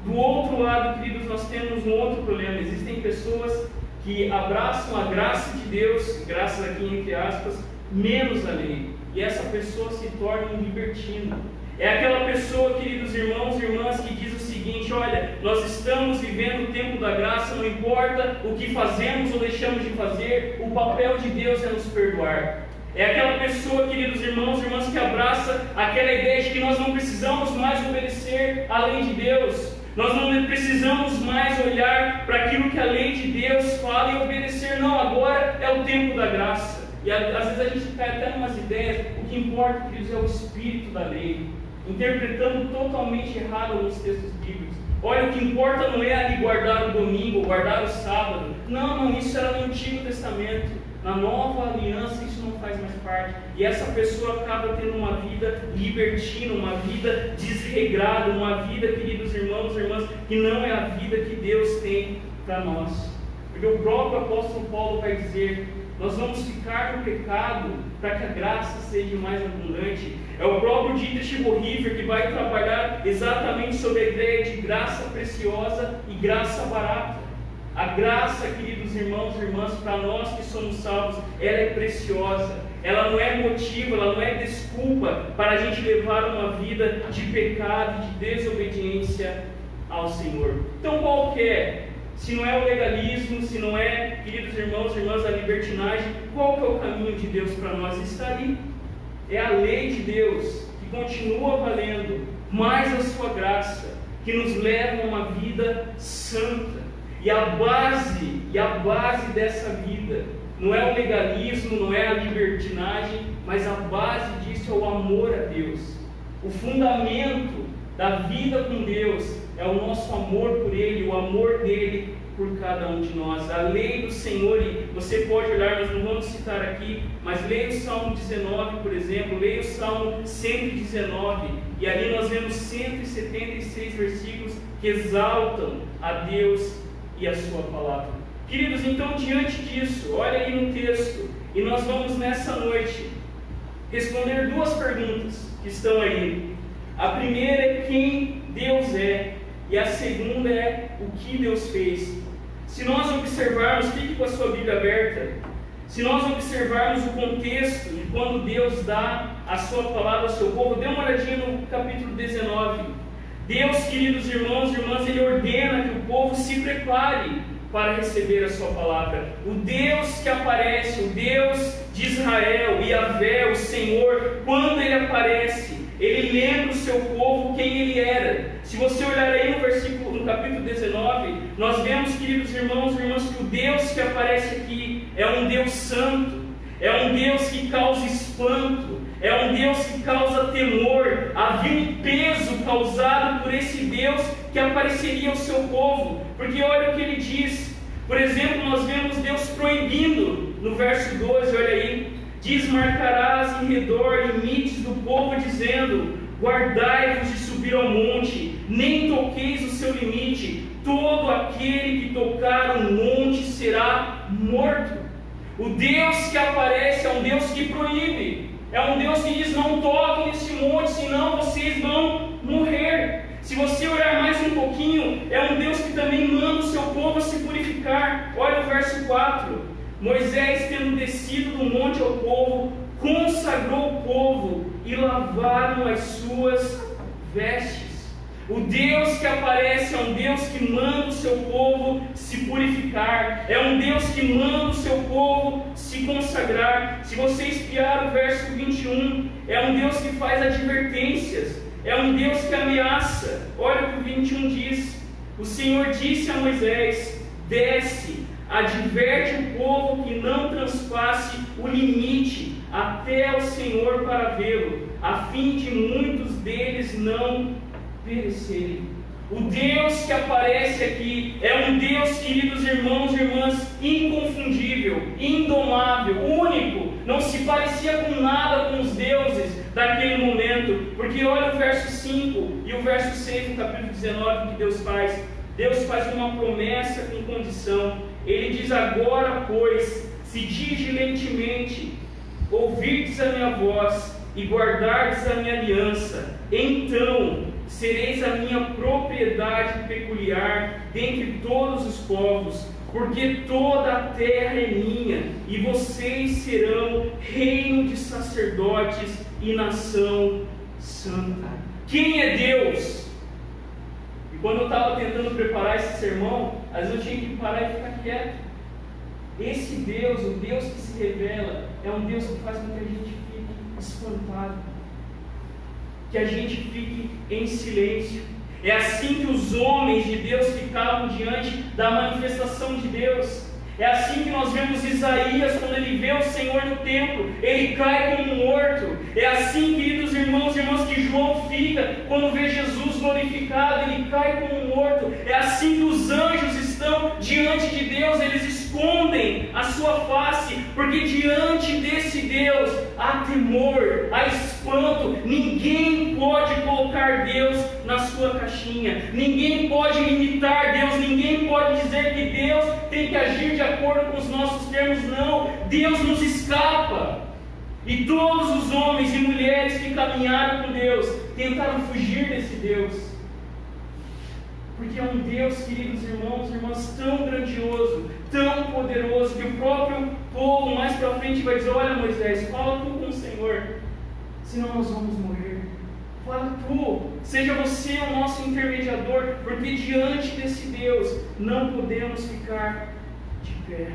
Do outro lado, queridos, nós temos um outro problema. Existem pessoas que abraçam a graça de Deus, graças aqui entre aspas, menos a lei. E essa pessoa se torna um libertino. É aquela pessoa, queridos irmãos e irmãs, que diz o seguinte: olha, nós estamos vivendo o tempo da graça, não importa o que fazemos ou deixamos de fazer, o papel de Deus é nos perdoar. É aquela pessoa, queridos irmãos e irmãs, que abraça aquela ideia de que nós não precisamos mais obedecer à lei de Deus. Nós não precisamos mais olhar para aquilo que a lei de Deus fala e obedecer. Não, agora é o tempo da graça. E às vezes a gente cai até em umas ideias. O que importa, queridos, é o espírito da lei, interpretando totalmente errado alguns textos bíblicos. Olha, o que importa não é ali guardar o domingo, guardar o sábado. Não, isso era no Antigo Testamento. Na Nova Aliança isso não faz mais parte. E essa pessoa acaba tendo uma vida libertina, uma vida desregrada, uma vida, queridos irmãos e irmãs, que não é a vida que Deus tem para nós. Porque o próprio apóstolo Paulo vai dizer: nós vamos ficar no pecado para que a graça seja mais abundante. É o próprio Dietrich Bonhoeffer que vai trabalhar exatamente sobre a ideia de graça preciosa e graça barata. A graça, queridos irmãos e irmãs, para nós que somos salvos, ela é preciosa. Ela não é motivo, ela não é desculpa para a gente levar uma vida de pecado, de desobediência ao Senhor. Então qual que é? Se não é o legalismo, se não é, queridos irmãos e irmãs, a libertinagem, qual que é o caminho de Deus para nós? Está ali. É a lei de Deus que continua valendo, mais a sua graça, que nos leva a uma vida santa. E a base dessa vida não é o legalismo, não é a libertinagem, mas a base disso é o amor a Deus. O fundamento da vida com Deus é o nosso amor por Ele, o amor dele por cada um de nós. A lei do Senhor, e você pode olhar, nós não vamos citar aqui, mas leia o Salmo 19, por exemplo, leia o Salmo 119, e ali nós vemos 176 versículos que exaltam a Deus e a sua palavra. Queridos, então diante disso, olha aí no texto, e nós vamos nessa noite responder duas perguntas que estão aí. A primeira é quem Deus é, e a segunda é o que Deus fez. Se nós observarmos, fique com a sua Bíblia aberta, se nós observarmos o contexto de quando Deus dá a sua palavra ao seu povo, dê uma olhadinha no capítulo 19. Deus, queridos irmãos e irmãs, Ele ordena que o povo se prepare para receber a sua palavra. O Deus que aparece, o Deus de Israel, Yahvé, o Senhor, quando Ele aparece, Ele lembra o seu povo quem Ele era. Se você olhar aí no capítulo 19, nós vemos, queridos irmãos e irmãs, que o Deus que aparece aqui é um Deus santo, é um Deus que causa espanto, é um Deus que causa temor. Havia um peso causado por esse Deus que apareceria ao seu povo, porque olha o que ele diz. Por exemplo, nós vemos Deus proibindo, no verso 12, olha aí, diz: marcarás em redor limites do povo, dizendo: guardai-vos de subir ao monte, nem toqueis o seu limite, todo aquele que tocar um monte será morto. O Deus que aparece é um Deus que proíbe, é um Deus que diz: não toquem nesse monte, senão vocês vão morrer. Se você olhar mais um pouquinho, é um Deus que também manda o seu povo a se purificar. Olha o verso 4. Moisés, tendo descido do monte ao povo, consagrou o povo e lavaram as suas vestes. O Deus que aparece é um Deus que manda o seu povo se purificar, é um Deus que manda o seu povo se consagrar. Se você espiar o verso 21, é um Deus que faz advertências, é um Deus que ameaça. Olha o que o 21 diz: o Senhor disse a Moisés: desce, adverte o povo que não transpasse o limite até o Senhor para vê-lo, a fim de muitos deles não perecerem. O Deus que aparece aqui é um Deus, queridos irmãos e irmãs, inconfundível, indomável, único, não se parecia com nada com os deuses daquele momento, porque olha o verso 5 e o verso 6 do capítulo 19 que Deus faz. Deus faz uma promessa com condição. Ele diz: agora, pois, se diligentemente ouvirdes a minha voz e guardardes a minha aliança, então sereis a minha propriedade peculiar dentre todos os povos, porque toda a terra é minha, e vocês serão reino de sacerdotes e nação santa. Quem é Deus? E quando eu estava tentando preparar esse sermão, às vezes eu tinha que parar e ficar quieto. Esse Deus, o Deus que se revela, é um Deus que faz com que a gente fique espantado, que a gente fique em silêncio. É assim que os homens de Deus ficavam diante da manifestação de Deus. É assim que nós vemos Isaías, quando ele vê o Senhor no templo, ele cai como morto. É assim, queridos irmãos e irmãs, que João fica quando vê Jesus glorificado, ele cai como morto. É assim que os anjos estão diante de Deus, eles escondem a sua face, porque diante desse Deus há temor, há espanto. Ninguém pode colocar Deus na sua caixinha, ninguém pode imitar Deus, ninguém pode dizer que Deus tem que agir de acordo com os nossos termos. Não, Deus nos escapa. E todos os homens e mulheres que caminharam com Deus tentaram fugir desse Deus, porque é um Deus, queridos irmãos e irmãs, tão grandioso, tão poderoso, que o próprio povo mais para frente vai dizer: olha, Moisés, fala tu com o Senhor, senão nós vamos morrer. Fala tu, Seja você o nosso intermediador, porque diante desse Deus não podemos ficar de pé.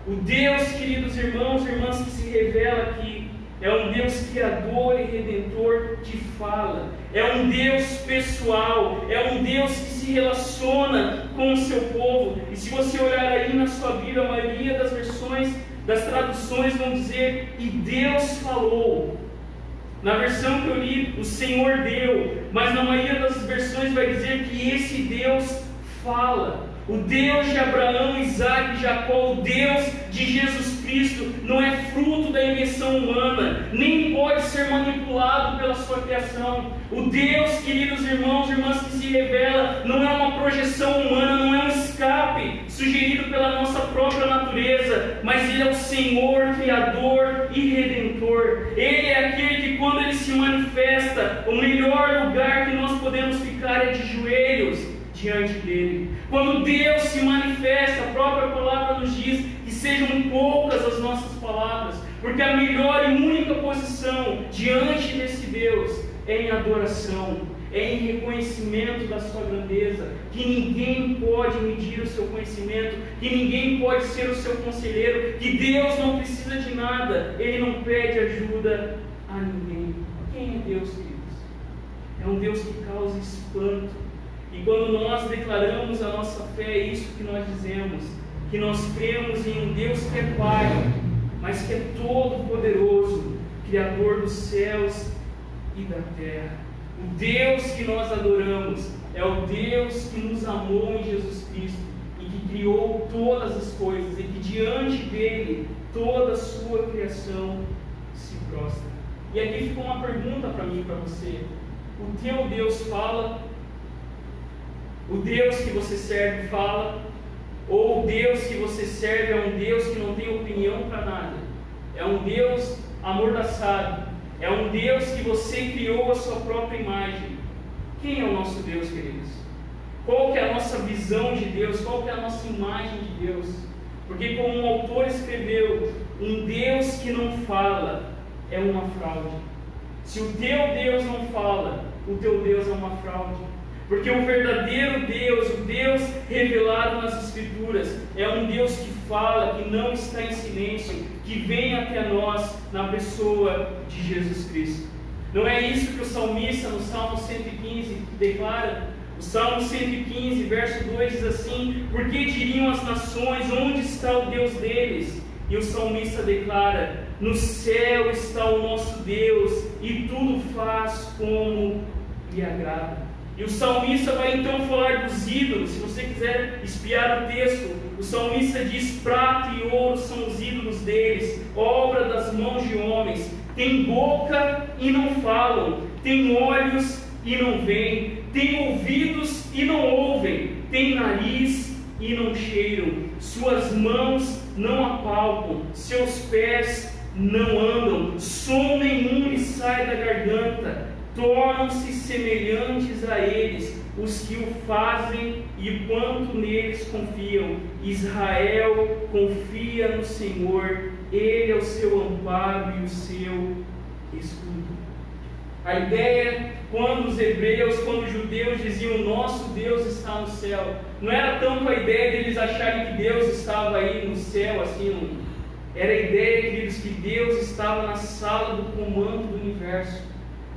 O Deus, queridos irmãos e irmãs, que se revela aqui, é um Deus criador e redentor que fala. É um Deus pessoal. É um Deus que se relaciona com o seu povo. E se você olhar aí na sua Bíblia, a maioria das versões, das traduções vão dizer: e Deus falou. Na versão que eu li, o Senhor deu. Mas na maioria das versões vai dizer que esse Deus fala. O Deus de Abraão, Isaac e Jacó, o Deus de Jesus Cristo, não é fruto da invenção humana, nem pode ser manipulado pela sua criação. O Deus, queridos irmãos e irmãs, que se revela, não é uma projeção humana, não é um escape sugerido pela nossa própria natureza, mas Ele é o Senhor, Criador e Redentor. Ele é aquele que, quando Ele se manifesta, o melhor lugar que nós podemos ficar é de joelhos diante dele. Quando Deus se manifesta, a própria palavra nos diz que sejam poucas as nossas palavras, porque a melhor e única posição diante desse Deus é em adoração, é em reconhecimento da sua grandeza, que ninguém pode medir o seu conhecimento, que ninguém pode ser o seu conselheiro, que Deus não precisa de nada, Ele não pede ajuda a ninguém. Quem é Deus, queridos? É um Deus que causa espanto. E quando nós declaramos a nossa fé, é isso que nós dizemos, que nós cremos em um Deus que é Pai, mas que é todo-poderoso, Criador dos céus e da terra. O Deus que nós adoramos é o Deus que nos amou em Jesus Cristo e que criou todas as coisas, e que diante dele toda a sua criação se prostra. E aqui ficou uma pergunta para mim e para você: o teu Deus fala? O Deus que você serve fala? Ou o Deus que você serve é um Deus que não tem opinião para nada? É um Deus amordaçado? É um Deus que você criou a sua própria imagem? Quem é o nosso Deus, queridos? Qual que é a nossa visão de Deus? Qual que é a nossa imagem de Deus? Porque, como um autor escreveu, um Deus que não fala é uma fraude. Se o teu Deus não fala, o teu Deus é uma fraude. Porque o verdadeiro Deus, o Deus revelado nas Escrituras, é um Deus que fala, que não está em silêncio, que vem até nós na pessoa de Jesus Cristo. Não é isso que o salmista no Salmo 115 declara? O Salmo 115, verso 2 diz assim: por que diriam as nações, onde está o Deus deles? E o salmista declara: no céu está o nosso Deus, e tudo faz como lhe agrada. E o salmista vai então falar dos ídolos. Se você quiser espiar o texto, o salmista diz: prata e ouro são os ídolos deles, obra das mãos de homens. Tem boca e não falam, tem olhos e não veem, tem ouvidos e não ouvem, tem nariz e não cheiram, suas mãos não apalpam, seus pés não andam, som nenhum lhe sai da garganta. Tornam-se semelhantes a eles os que o fazem e quanto neles confiam. Israel confia no Senhor, Ele é o seu amparo e o seu escudo. A ideia, quando os hebreus, quando os judeus diziam nosso Deus está no céu, não era tanto a ideia de eles acharem que Deus estava aí no céu, assim, era a ideia, queridos, que Deus estava na sala do comando do universo.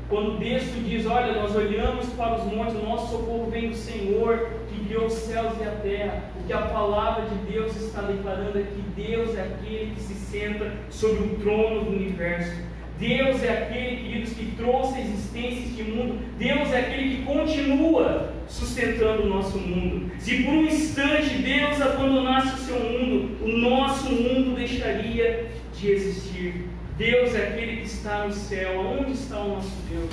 Quando o texto diz: olha, nós olhamos para os montes, o nosso socorro vem do Senhor, que criou os céus e a terra. O que a palavra de Deus está declarando é que Deus é aquele que se senta sobre o trono do universo. Deus é aquele, queridos, que trouxe a existência este mundo. Deus é aquele que continua sustentando o nosso mundo. Se por um instante Deus abandonasse o seu mundo, o nosso mundo deixaria de existir. Deus é aquele que está no céu. Onde está o nosso Deus?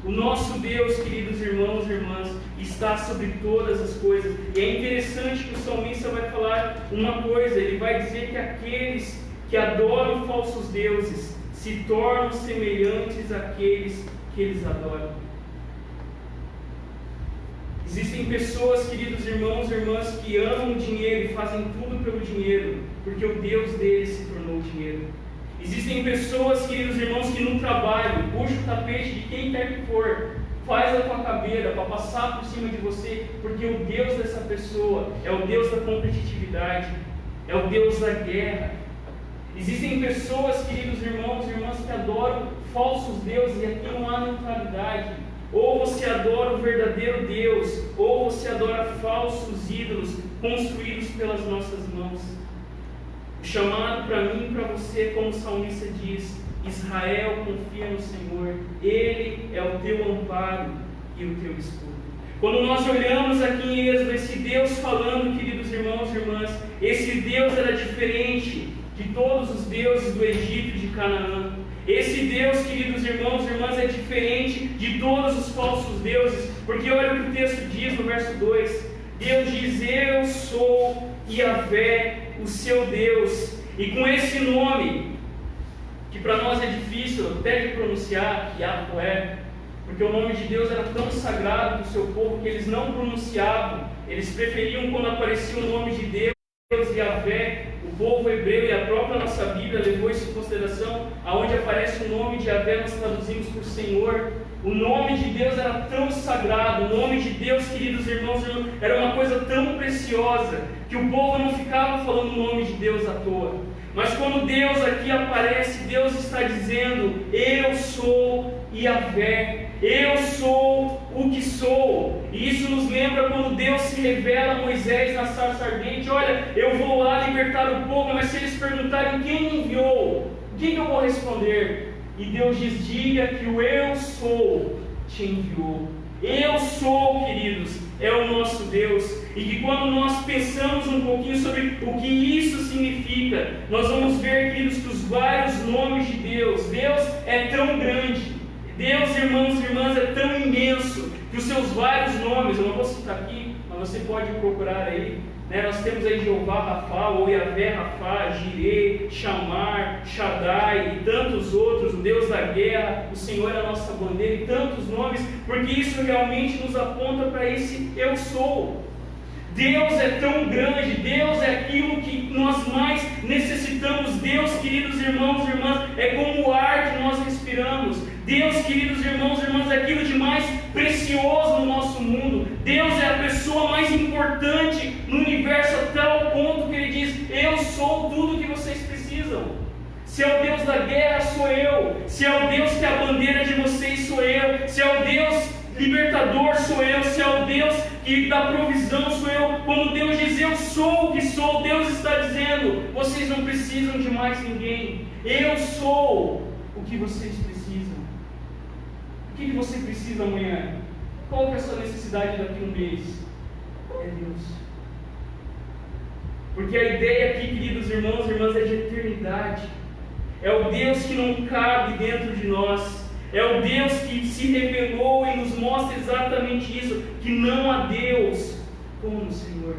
O nosso Deus, queridos irmãos e irmãs, está sobre todas as coisas. E é interessante que o salmista vai falar uma coisa. Ele vai dizer que aqueles que adoram falsos deuses se tornam semelhantes àqueles que eles adoram. Existem pessoas, queridos irmãos e irmãs, que amam o dinheiro e fazem tudo pelo dinheiro, porque o Deus deles se tornou o dinheiro. Existem pessoas, queridos irmãos, que no trabalho puxam o tapete de quem quer que for, faz a tua caveira para passar por cima de você, porque o Deus dessa pessoa é o Deus da competitividade, é o Deus da guerra. Existem pessoas, queridos irmãos e irmãs, que adoram falsos deuses, e aqui não há neutralidade. Ou você adora o verdadeiro Deus, ou você adora falsos ídolos construídos pelas nossas mãos. O chamado para mim e para você, como o salmista diz: Israel, confia no Senhor, Ele é o teu amparo e o teu escudo. Quando nós olhamos aqui em Êxodo, esse Deus falando, queridos irmãos e irmãs, esse Deus era diferente de todos os deuses do Egito e de Canaã. Esse Deus, queridos irmãos e irmãs, é diferente de todos os falsos deuses, porque olha o que o texto diz no verso 2: Deus diz: eu sou Yahvé, o seu Deus. E com esse nome, que para nós é difícil até de pronunciar, Yahvé, porque o nome de Deus era tão sagrado para o seu povo que eles não pronunciavam, eles preferiam, quando aparecia o nome de Deus, Yahvé. O povo hebreu e a própria nossa Bíblia levou isso em consideração. Aonde aparece o nome de Yahvé, nós traduzimos por Senhor. O nome de Deus era tão sagrado, o nome de Deus, queridos irmãos, era uma coisa tão preciosa, que o povo não ficava falando o nome de Deus à toa. Mas quando Deus aqui aparece, Deus está dizendo: eu sou Yahvé, eu sou o que sou. E isso nos lembra quando Deus se revela a Moisés na sarça ardente: olha, eu vou lá libertar o povo, mas se eles perguntarem quem me enviou, o que eu vou responder? E Deus diz: diga que o eu sou te enviou. Eu sou, queridos, é o nosso Deus. E que quando nós pensamos um pouquinho sobre o que isso significa, nós vamos ver, queridos, que os vários nomes de Deus é tão grande, Deus, irmãos e irmãs, é tão imenso, que os seus vários nomes, eu não vou citar aqui, mas você pode procurar aí, né? Nós temos aí Jeová Rafá, ou Yahvé Rafá, Jireh, Chamar, Shaddai e tantos outros, o Deus da guerra, o Senhor é a nossa bandeira, e tantos nomes, porque isso realmente nos aponta para esse eu sou. Deus é tão grande, Deus é aquilo que nós mais necessitamos. Deus, queridos irmãos e irmãs, é como o ar que nós respiramos. Deus, queridos irmãos e irmãs, é aquilo de mais precioso no nosso mundo. Deus é a pessoa mais importante no universo, a tal ponto que Ele diz: eu sou tudo que vocês precisam. Se é o Deus da guerra, sou eu. Se é o Deus que é a bandeira de vocês, sou eu. Se é o Deus libertador, sou eu. Se é o Deus que dá provisão, sou eu. Quando Deus diz: eu sou o que sou, Deus está dizendo: vocês não precisam de mais ninguém. Eu sou o que vocês precisam. O que você precisa amanhã? Qual que é a sua necessidade daqui a um mês? É Deus. Porque a ideia aqui, queridos irmãos e irmãs, é de eternidade. É o Deus que não cabe dentro de nós. É o Deus que se revelou e nos mostra exatamente isso: que não há Deus como o Senhor.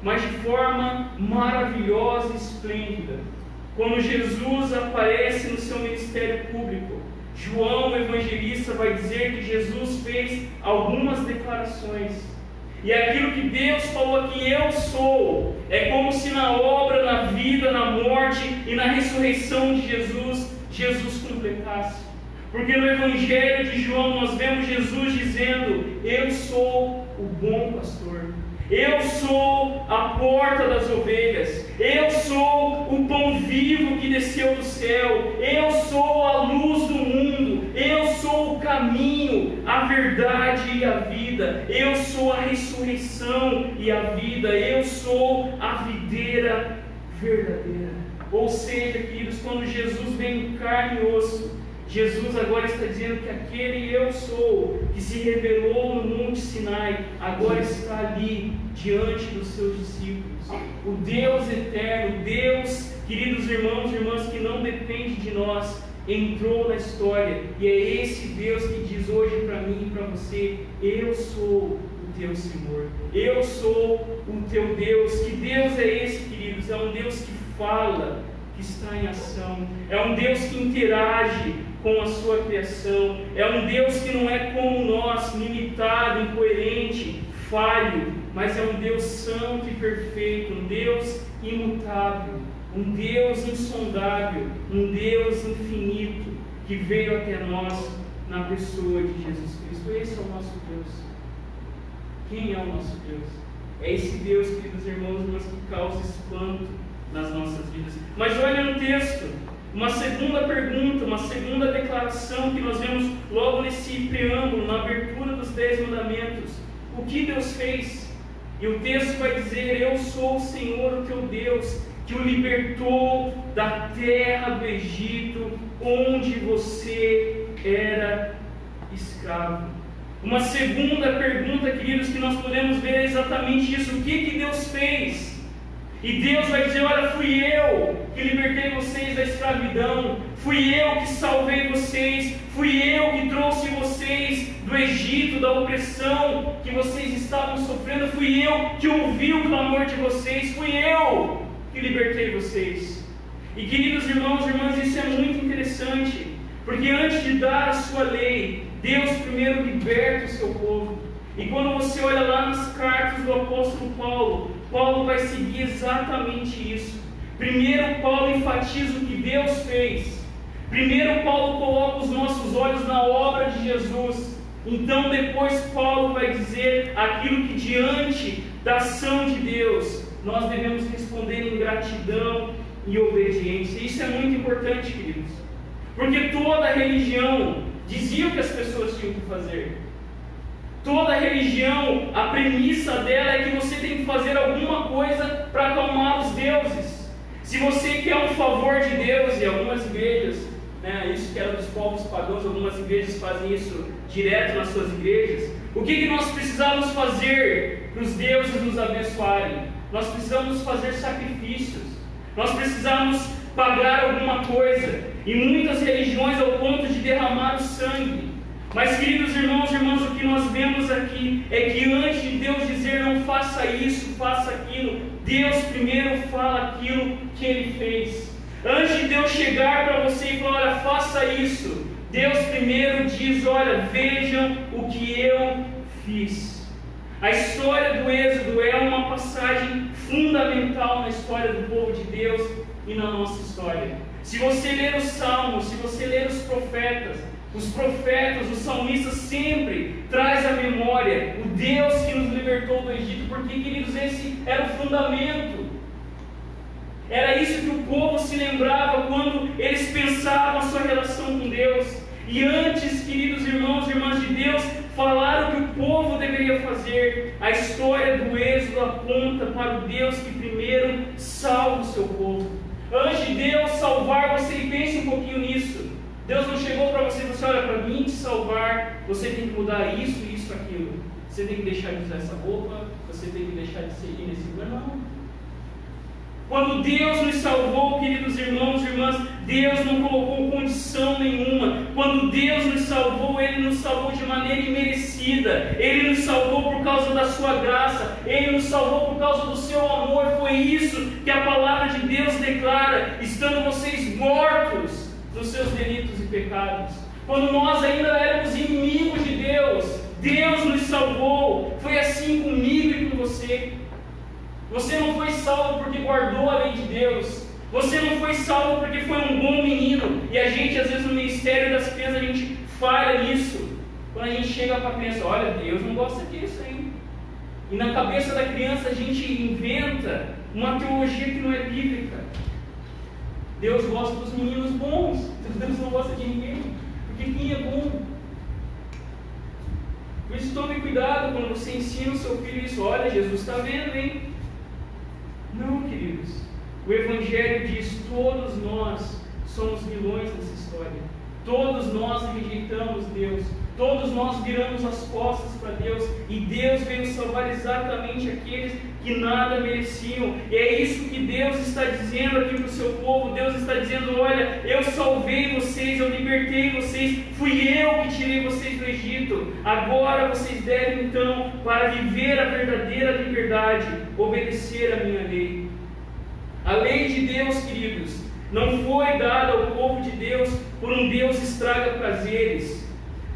Mas de forma maravilhosa e esplêndida, quando Jesus aparece no seu ministério público, João, o evangelista, vai dizer que Jesus fez algumas declarações. E aquilo que Deus falou aqui: eu sou, é como se na obra, na vida, na morte e na ressurreição de Jesus completasse. Porque no Evangelho de João nós vemos Jesus dizendo: eu sou o bom pastor, eu sou a porta das ovelhas, eu sou o pão vivo que desceu do céu, eu sou a luz do mundo, eu sou o caminho, a verdade e a vida, eu sou a ressurreição e a vida, eu sou a videira verdadeira. Ou seja, queridos, quando Jesus vem em carne e osso, Jesus agora está dizendo que aquele eu sou, que se revelou no Monte Sinai, agora está ali diante dos seus discípulos. O Deus eterno, Deus, queridos irmãos e irmãs, que não depende de nós, entrou na história. E é esse Deus que diz hoje para mim e para você: eu sou o teu Senhor, eu sou o teu Deus. Que Deus é esse, queridos? É um Deus que fala, que está em ação, é um Deus que interage com a sua criação, é um Deus que não é como nós, limitado, incoerente, falho, mas é um Deus santo e perfeito, um Deus imutável, um Deus insondável, um Deus infinito, que veio até nós na pessoa de Jesus Cristo. Esse é o nosso Deus. Quem é o nosso Deus? É esse Deus, queridos irmãos, mas que causa espanto nas nossas vidas. Mas olha no texto, uma segunda pergunta, uma segunda declaração que nós vemos logo nesse preâmbulo, na abertura dos 10 mandamentos. O que Deus fez? E o texto vai dizer: eu sou o Senhor, o teu Deus, que o libertou da terra do Egito, onde você era escravo. Uma segunda pergunta, queridos, que nós podemos ver é exatamente isso: o que Deus fez? E Deus vai dizer: olha, fui eu que libertei vocês da escravidão, fui eu que salvei vocês, fui eu que trouxe vocês do Egito, da opressão que vocês estavam sofrendo, fui eu que ouvi o clamor de vocês, fui eu que libertei vocês. E queridos irmãos e irmãs, isso é muito interessante, porque antes de dar a sua lei, Deus primeiro liberta o seu povo. E quando você olha lá nas cartas do apóstolo Paulo, Paulo vai seguir exatamente isso. Primeiro Paulo enfatiza o que Deus fez. Primeiro Paulo coloca os nossos olhos na obra de Jesus. Então depois Paulo vai dizer aquilo que diante da ação de Deus nós devemos responder em gratidão e obediência. Isso é muito importante, queridos, porque toda religião dizia o que as pessoas tinham que fazer. Toda religião, a premissa dela é que você tem que fazer alguma coisa para acalmar os deuses. Se você quer um favor de Deus, e algumas igrejas, isso que era dos povos pagãos, algumas igrejas fazem isso direto nas suas igrejas. O que nós precisamos fazer para os deuses nos abençoarem? Nós precisamos fazer sacrifícios. Nós precisamos pagar alguma coisa. E muitas religiões ao ponto de derramar o sangue. Mas, queridos irmãos e irmãs, o que nós vemos aqui é que antes de Deus dizer não faça isso, faça aquilo, Deus primeiro fala aquilo que Ele fez. Antes de Deus chegar para você e falar: olha, faça isso, Deus primeiro diz: olha, vejam o que eu fiz. A história do Êxodo é uma passagem fundamental na história do povo de Deus e na nossa história. Se você ler os Salmos, se você ler os profetas, os salmistas sempre traz à memória o Deus que nos libertou do Egito, porque, queridos, esse era o fundamento. Era isso que o povo se lembrava quando eles pensavam a sua relação com Deus. E antes, queridos irmãos e irmãs de Deus, falar o que o povo deveria fazer, a história do Êxodo aponta para o Deus que primeiro salva o seu povo. Antes de Deus salvar você, e pense um pouquinho nisso, Deus não chegou para você e disse: olha, para mim te salvar, você tem que mudar isso, isso, aquilo. Você tem que deixar de usar essa roupa, você tem que deixar de seguir nesse lugar. Não. Quando Deus nos salvou, queridos irmãos e irmãs, Deus não colocou condição nenhuma. Quando Deus nos salvou, Ele nos salvou de maneira imerecida. Ele nos salvou por causa da sua graça. Ele nos salvou por causa do seu amor. Foi isso que a palavra de Deus declara: estando vocês mortos nos seus delitos e pecados. Quando nós ainda éramos inimigos de Deus, Deus nos salvou. Foi assim comigo e com você. Você não foi salvo porque guardou a lei de Deus. Você não foi salvo porque foi um bom menino. E a gente, às vezes, no ministério das crianças, a gente falha nisso. Quando a gente chega para a criança: olha, Deus não gosta disso, hein? E na cabeça da criança a gente inventa uma teologia que não é bíblica. Deus gosta dos meninos bons. Deus não gosta de ninguém. Porque quem é bom? Por isso, tome cuidado quando você ensina o seu filho isso. Olha, Jesus está vendo, hein? Não, queridos. O Evangelho diz: todos nós somos vilões nessa história. Todos nós rejeitamos Deus. Todos nós viramos as costas para Deus. E Deus veio salvar exatamente aqueles que nada mereciam. E é isso que Deus está dizendo aqui para o seu povo. Deus está dizendo: olha, eu salvei vocês, eu libertei vocês, fui eu que tirei vocês do Egito. Agora vocês devem então, para viver a verdadeira liberdade, obedecer a minha lei. A lei de Deus, queridos, não foi dada ao povo de Deus por um Deus estraga prazeres.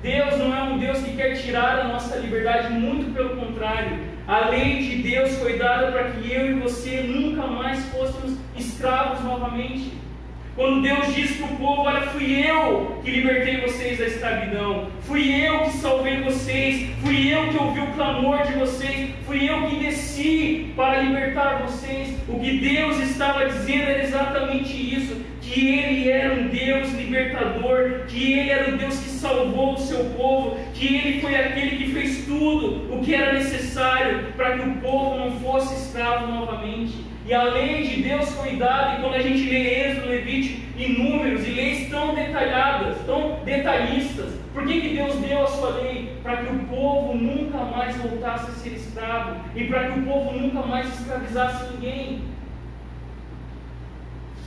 Deus não é um Deus que quer tirar a nossa liberdade, muito pelo contrário. A lei de Deus foi dada para que eu e você nunca mais fôssemos escravos novamente. Quando Deus diz para o povo: olha, fui eu que libertei vocês da escravidão, fui eu que salvei vocês, fui eu que ouvi o clamor de vocês, fui eu que desci para libertar vocês. O que Deus estava dizendo era exatamente isso, que Ele era um Deus libertador, que Ele era o Deus que salvou o seu povo, que Ele foi aquele que fez tudo o que era necessário para que o povo não fosse escravo novamente. E a lei de Deus foi dada, e quando a gente lê Êxodo, Levítico e Números, e leis tão detalhadas, tão detalhistas, por que Deus deu a sua lei? Para que o povo nunca mais voltasse a ser escravo, e para que o povo nunca mais escravizasse ninguém.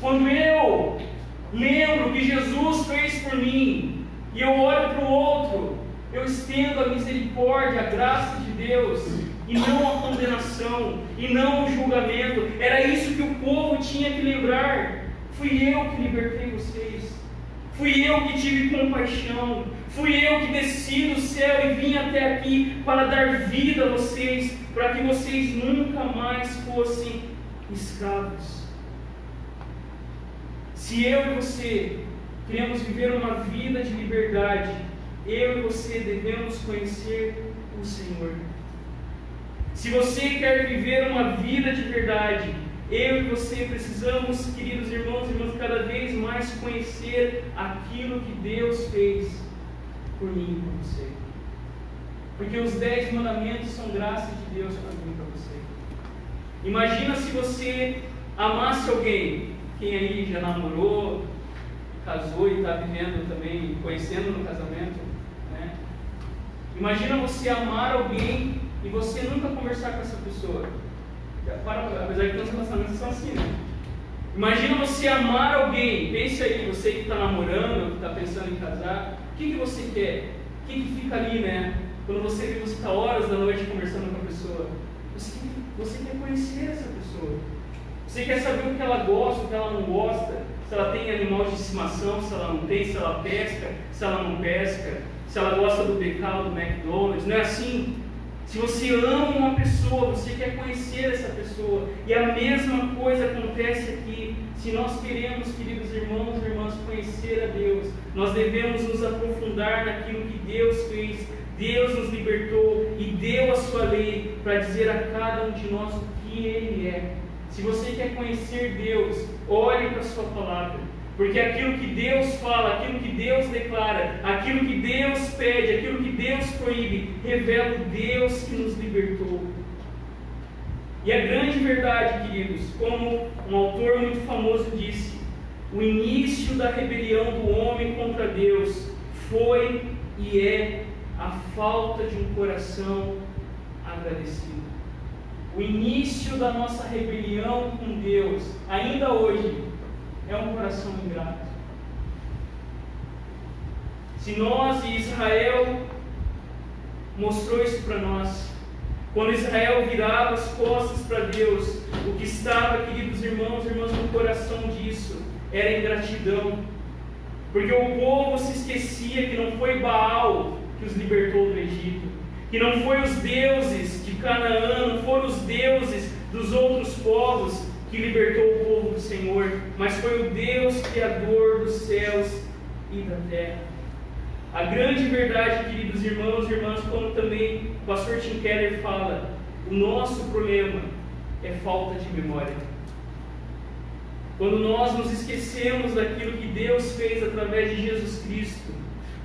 Quando eu lembro que Jesus fez por mim, e eu olho para o outro, eu estendo a misericórdia, a graça de Deus, e não a condenação, e não o julgamento. Era isso que o povo tinha que lembrar. Fui eu que libertei vocês, fui eu que tive compaixão, fui eu que desci do céu e vim até aqui para dar vida a vocês, para que vocês nunca mais fossem escravos. Se eu e você queremos viver uma vida de liberdade, eu e você devemos conhecer o Senhor. Se você quer viver uma vida de verdade, eu e você precisamos, queridos irmãos e irmãs, cada vez mais conhecer aquilo que Deus fez por mim e por você. Porque os 10 mandamentos são graça de Deus para mim e para você. Imagina se você amasse alguém. Quem aí já namorou, casou e está vivendo também, conhecendo no casamento, né? Imagina você amar alguém e você nunca conversar com essa pessoa. Apesar de que os relacionamentos são assim, né? Imagina você amar alguém. Pense aí, você que está namorando, que está pensando em casar, o que você quer? O que fica ali, né? Quando você está horas da noite conversando com a pessoa, você quer conhecer essa pessoa. Você quer saber o que ela gosta, o que ela não gosta, se ela tem animal de estimação, se ela não tem, se ela pesca, se ela não pesca, se ela gosta do BK, do McDonald's. Não é assim? Se você ama uma pessoa, você quer conhecer essa pessoa. E a mesma coisa acontece aqui. Se nós queremos, queridos irmãos e irmãs, conhecer a Deus, nós devemos nos aprofundar naquilo que Deus fez. Deus nos libertou e deu a sua lei para dizer a cada um de nós o que Ele é. Se você quer conhecer Deus, olhe para a sua palavra. Porque aquilo que Deus fala, aquilo que Deus declara, aquilo que Deus pede, aquilo que Deus proíbe, revela o Deus que nos libertou. E a grande verdade, queridos, como um autor muito famoso disse, o início da rebelião do homem contra Deus foi e é a falta de um coração agradecido. O início da nossa rebelião com Deus, ainda hoje, é um coração ingrato. Se nós e Israel mostrou isso para nós, quando Israel virava as costas para Deus, o que estava, queridos irmãos e irmãs, no coração disso era ingratidão, porque o povo se esquecia que não foi Baal que os libertou do Egito, que não foi os deuses de Canaã, não foram os deuses dos outros povos que libertou o povo do Senhor, mas foi o Deus Criador dos céus e da terra. A grande verdade, queridos irmãos e irmãs, como também o pastor Tim Keller fala, o nosso problema é falta de memória. Quando nós nos esquecemos daquilo que Deus fez através de Jesus Cristo,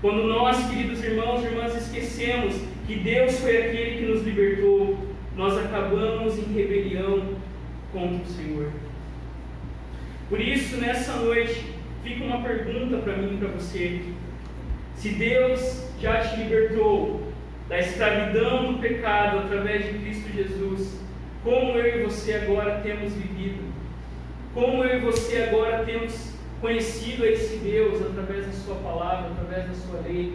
quando nós, queridos irmãos e irmãs, esquecemos que Deus foi aquele que nos libertou, nós acabamos em rebelião contra o Senhor. Por isso, nessa noite, fica uma pergunta para mim e para você. Se Deus já te libertou da escravidão do pecado através de Cristo Jesus, como eu e você agora temos vivido? Como eu e você agora temos conhecido esse Deus através da sua palavra, através da sua lei?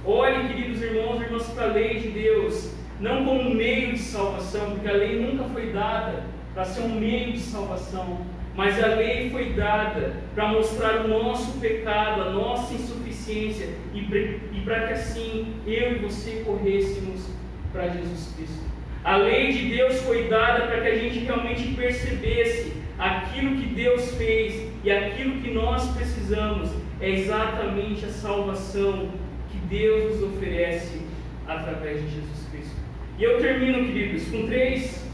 Olhe, queridos irmãos e irmãs, para a lei de Deus, não como um meio de salvação, porque a lei nunca foi dada para ser um meio de salvação, mas a lei foi dada para mostrar o nosso pecado, a nossa insuficiência, e para que assim eu e você corrêssemos para Jesus Cristo. A lei de Deus foi dada para que a gente realmente percebesse aquilo que Deus fez e aquilo que nós precisamos é exatamente a salvação que Deus nos oferece através de Jesus Cristo. E eu termino, queridos, com 3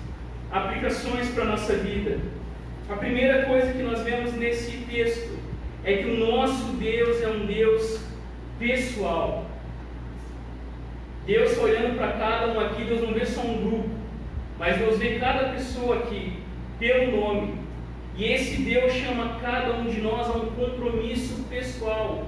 aplicações para a nossa vida. A primeira coisa que nós vemos nesse texto é que o nosso Deus é um Deus pessoal. Deus olhando para cada um aqui, Deus não vê só um grupo, mas Deus vê cada pessoa aqui pelo nome. E esse Deus chama cada um de nós a um compromisso pessoal.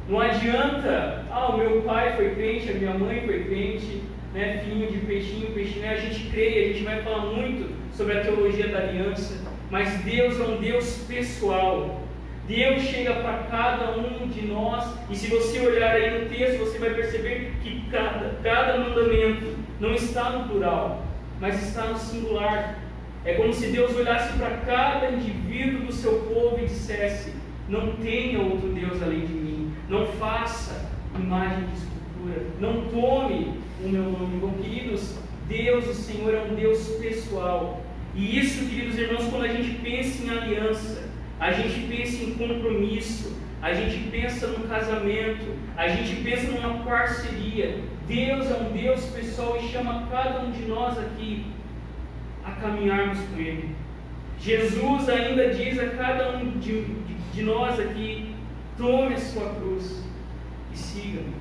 Não adianta, o meu pai foi crente, a minha mãe foi crente, né, filhinho de peixinho, a gente crê, a gente vai falar muito sobre a teologia da aliança, mas Deus é um Deus pessoal. Deus chega para cada um de nós, e se você olhar aí no texto, você vai perceber que cada mandamento não está no plural, mas está no singular. É como se Deus olhasse para cada indivíduo do seu povo e dissesse: não tenha outro Deus além de mim, não faça imagem de escultura, não tome o meu nome. Bom, queridos, Deus, o Senhor, é um Deus pessoal. E isso, queridos irmãos, quando a gente pensa em aliança, a gente pensa em compromisso, a gente pensa no casamento, a gente pensa numa parceria. Deus é um Deus pessoal e chama cada um de nós aqui a caminharmos com Ele. Jesus ainda diz a cada um de nós aqui: tome a sua cruz e siga-me.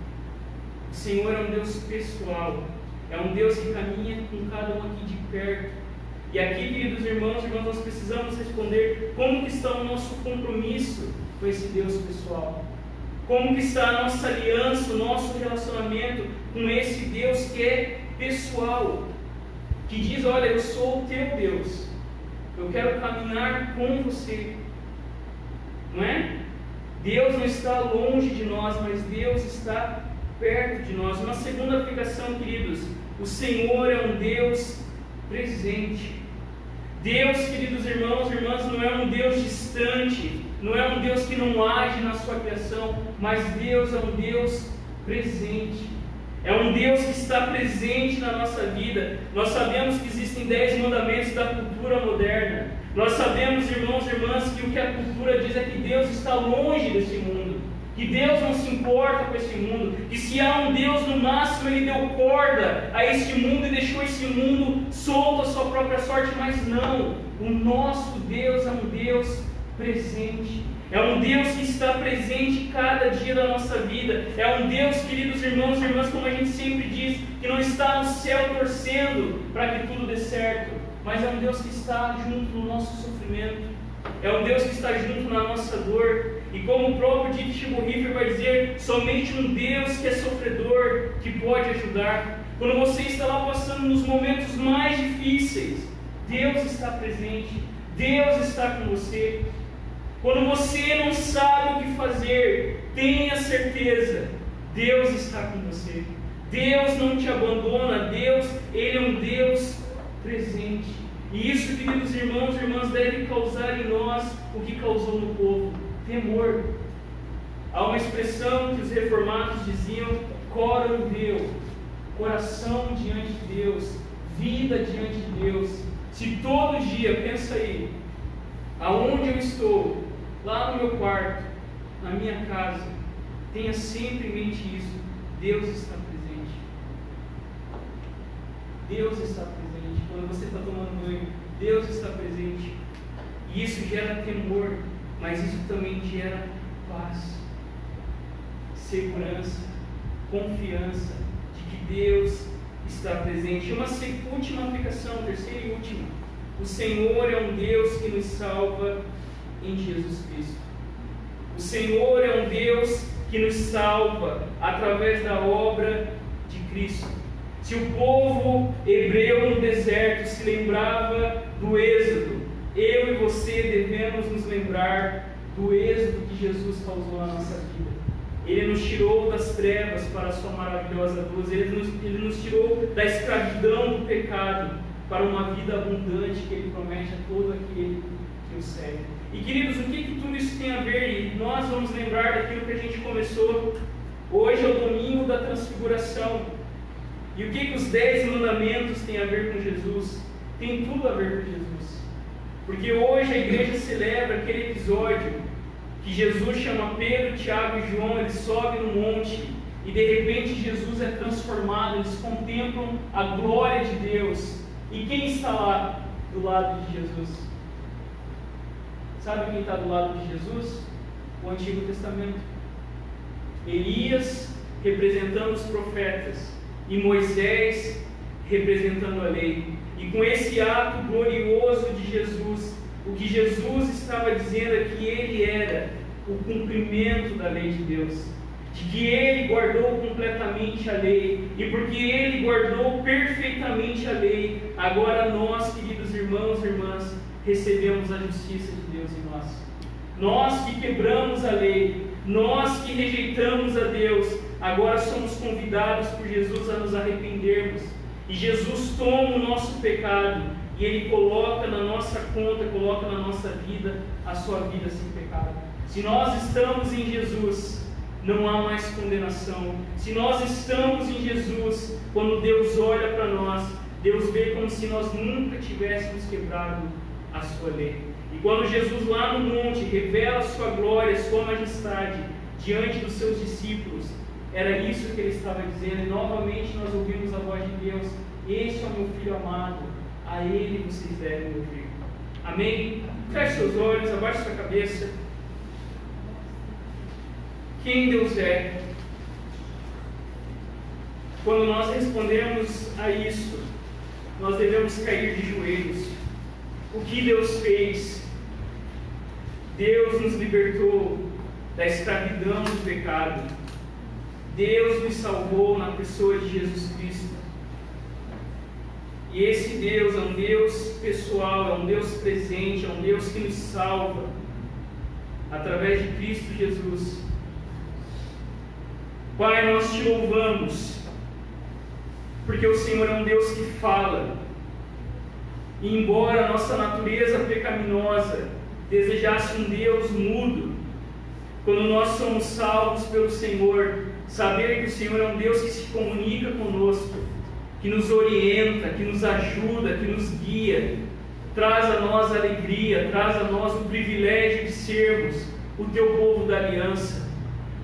O Senhor é um Deus pessoal, é um Deus que caminha com cada um aqui de perto. E aqui, queridos irmãos, nós precisamos responder como que está o nosso compromisso com esse Deus pessoal. Como que está a nossa aliança, o nosso relacionamento com esse Deus que é pessoal. Que diz: olha, eu sou o teu Deus, eu quero caminhar com você. Não é? Deus não está longe de nós, mas Deus está perto de nós. Uma segunda aplicação, queridos: o Senhor é um Deus presente. Deus, queridos irmãos e irmãs, não é um Deus distante, não é um Deus que não age na sua criação, mas Deus é um Deus presente. É um Deus que está presente na nossa vida. Nós sabemos que existem 10 mandamentos da cultura moderna. Nós sabemos, irmãos e irmãs, que o que a cultura diz é que Deus está longe desse mundo, que Deus não se importa com esse mundo, que se há um Deus, no máximo Ele deu corda a este mundo e deixou esse mundo solto à sua própria sorte. Mas não, o nosso Deus é um Deus presente. É um Deus que está presente cada dia da nossa vida. É um Deus, queridos irmãos e irmãs, como a gente sempre diz, que não está no céu torcendo para que tudo dê certo, mas é um Deus que está junto no nosso sofrimento. É um Deus que está junto na nossa dor. E como o próprio Dietrich Bonhoeffer vai dizer, somente um Deus que é sofredor que pode ajudar. Quando você está lá passando nos momentos mais difíceis, Deus está presente, Deus está com você. Quando você não sabe o que fazer, tenha certeza, Deus está com você. Deus não te abandona, Deus, Ele é um Deus presente. E isso, queridos irmãos e irmãs, deve causar em nós o que causou no povo: temor. Há uma expressão que os reformados diziam: coram Deo, coração diante de Deus, vida diante de Deus. Se todo dia, pensa aí, aonde eu estou, lá no meu quarto, na minha casa, tenha sempre em mente isso: Deus está presente. Deus está presente. Quando você está tomando banho, Deus está presente. E isso gera temor, mas isso também gera paz, segurança, confiança de que Deus está presente. Uma última aplicação, terceira e última: o Senhor é um Deus que nos salva em Jesus Cristo. O Senhor é um Deus que nos salva através da obra de Cristo. Se o povo hebreu no deserto se lembrava do Êxodo, eu e você devemos nos lembrar do êxodo que Jesus causou na nossa vida. Ele nos tirou das trevas para a sua maravilhosa luz. Ele nos tirou da escravidão do pecado para uma vida abundante que Ele promete a todo aquele que o segue. E queridos, o que tudo isso tem a ver? E nós vamos lembrar daquilo que a gente começou. Hoje é o domingo da transfiguração. E o que os 10 mandamentos têm a ver com Jesus? Tem tudo a ver com Jesus. Porque hoje a igreja celebra aquele episódio que Jesus chama Pedro, Tiago e João, eles sobem no monte e de repente Jesus é transformado, eles contemplam a glória de Deus. E quem está lá do lado de Jesus? Sabe quem está do lado de Jesus? O Antigo Testamento. Elias representando os profetas e Moisés representando a lei. E com esse ato glorioso de Jesus, o que Jesus estava dizendo é que ele era o cumprimento da lei de Deus, de que ele guardou completamente a lei, e porque ele guardou perfeitamente a lei, agora nós, queridos irmãos e irmãs, recebemos a justiça de Deus em nós. Nós que quebramos a lei, nós que rejeitamos a Deus, agora somos convidados por Jesus a nos arrependermos. E Jesus toma o nosso pecado e Ele coloca na nossa conta, coloca na nossa vida a sua vida sem pecado. Se nós estamos em Jesus, não há mais condenação. Se nós estamos em Jesus, quando Deus olha para nós, Deus vê como se nós nunca tivéssemos quebrado a sua lei. E quando Jesus lá no monte revela a sua glória, a sua majestade diante dos seus discípulos, era isso que ele estava dizendo. E novamente nós ouvimos a voz de Deus: este é o meu filho amado, a ele vocês devem ouvir. Amém? Feche seus olhos, abaixe sua cabeça. Quem Deus é? Quando nós respondemos a isso, nós devemos cair de joelhos. O que Deus fez? Deus nos libertou da escravidão do pecado. Deus nos salvou na pessoa de Jesus Cristo. E esse Deus é um Deus pessoal, é um Deus presente, é um Deus que nos salva através de Cristo Jesus. Pai, nós te louvamos, porque o Senhor é um Deus que fala. E embora a nossa natureza pecaminosa desejasse um Deus mudo, quando nós somos salvos pelo Senhor, saber que o Senhor é um Deus que se comunica conosco, que nos orienta, que nos ajuda, que nos guia, traz a nós alegria, traz a nós o privilégio de sermos o teu povo da aliança.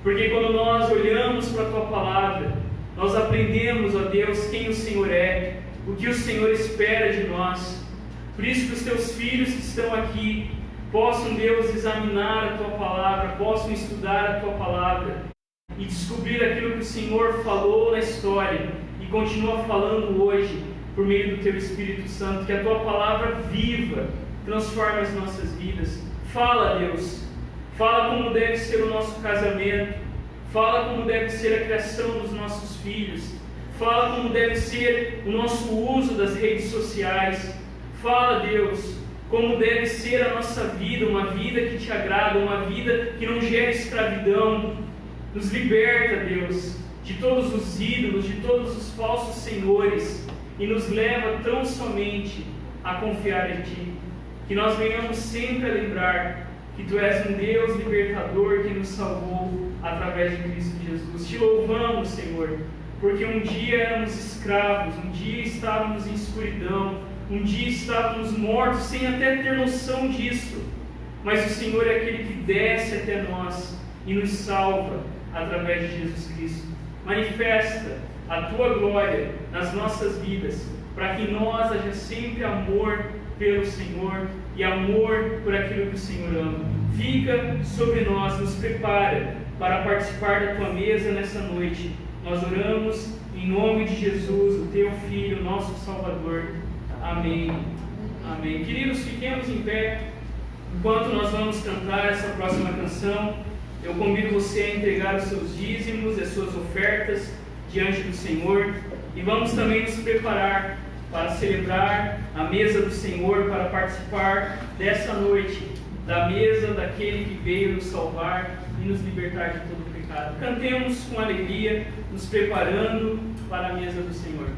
Porque quando nós olhamos para a tua palavra, nós aprendemos, ó Deus, quem o Senhor é, o que o Senhor espera de nós. Por isso que os teus filhos que estão aqui possam, Deus, examinar a tua palavra, possam estudar a tua palavra e descobrir aquilo que o Senhor falou na história e continua falando hoje por meio do teu Espírito Santo. Que a tua palavra viva transforme as nossas vidas. Fala, Deus. Fala como deve ser o nosso casamento. Fala como deve ser a criação dos nossos filhos. Fala como deve ser o nosso uso das redes sociais. Fala, Deus, como deve ser a nossa vida, uma vida que te agrada, uma vida que não gera escravidão. Nos liberta, Deus, de todos os ídolos, de todos os falsos senhores, e nos leva tão somente a confiar em Ti. Que nós venhamos sempre a lembrar que Tu és um Deus libertador que nos salvou através de Cristo Jesus. Te louvamos, Senhor, porque um dia éramos escravos, um dia estávamos em escuridão, um dia estávamos mortos sem até ter noção disso, mas o Senhor é aquele que desce até nós e nos salva através de Jesus Cristo. Manifesta a Tua glória nas nossas vidas, para que nós haja sempre amor pelo Senhor e amor por aquilo que o Senhor ama. Fica sobre nós, nos prepara para participar da Tua mesa nessa noite. Nós oramos em nome de Jesus, o Teu Filho, nosso Salvador. Amém. Amém. Queridos, fiquemos em pé enquanto nós vamos cantar essa próxima canção. Eu convido você a entregar os seus dízimos e as suas ofertas diante do Senhor. E vamos também nos preparar para celebrar a mesa do Senhor, para participar dessa noite da mesa daquele que veio nos salvar e nos libertar de todo o pecado. Cantemos com alegria, nos preparando para a mesa do Senhor.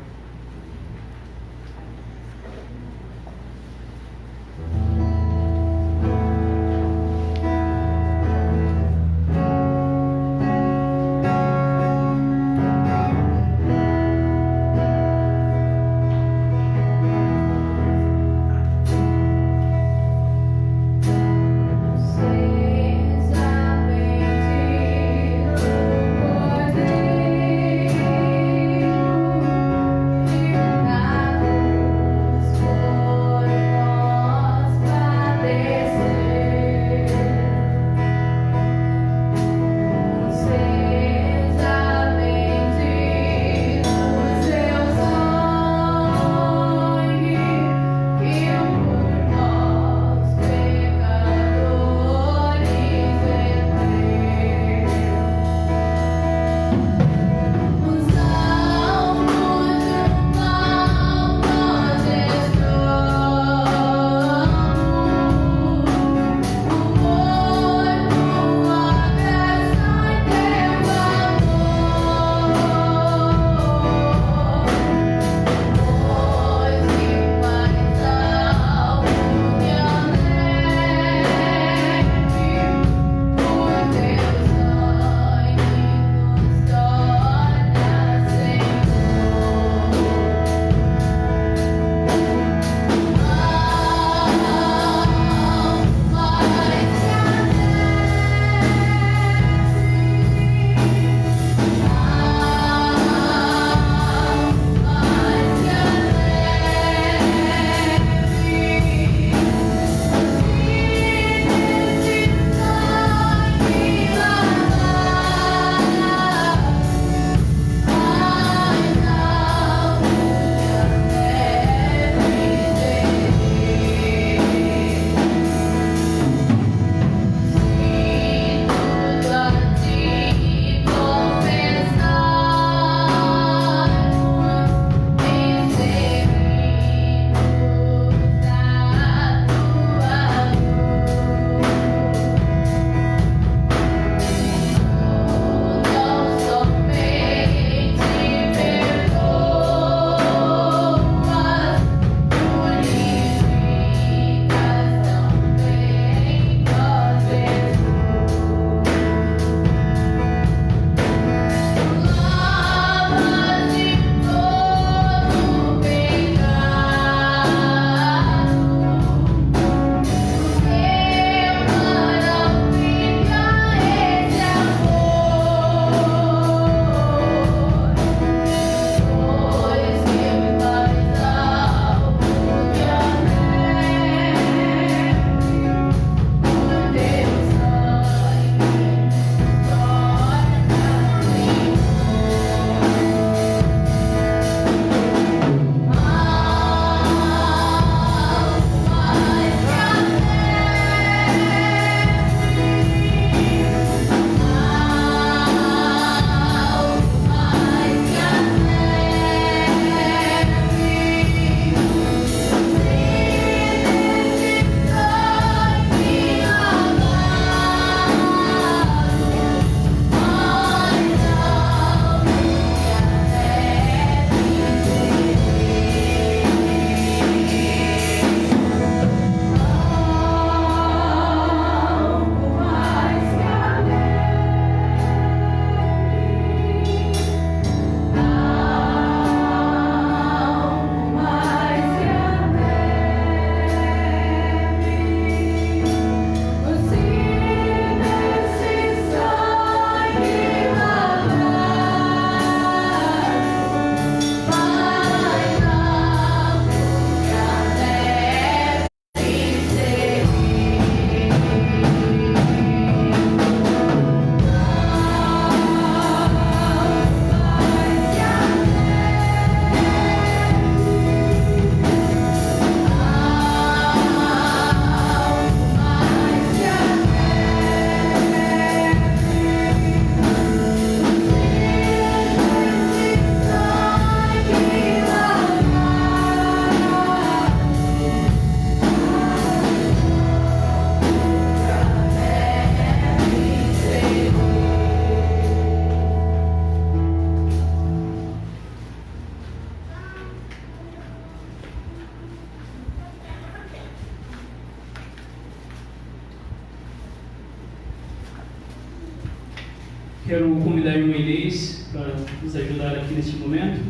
Quero convidar a irmã Inês para nos ajudar aqui neste momento.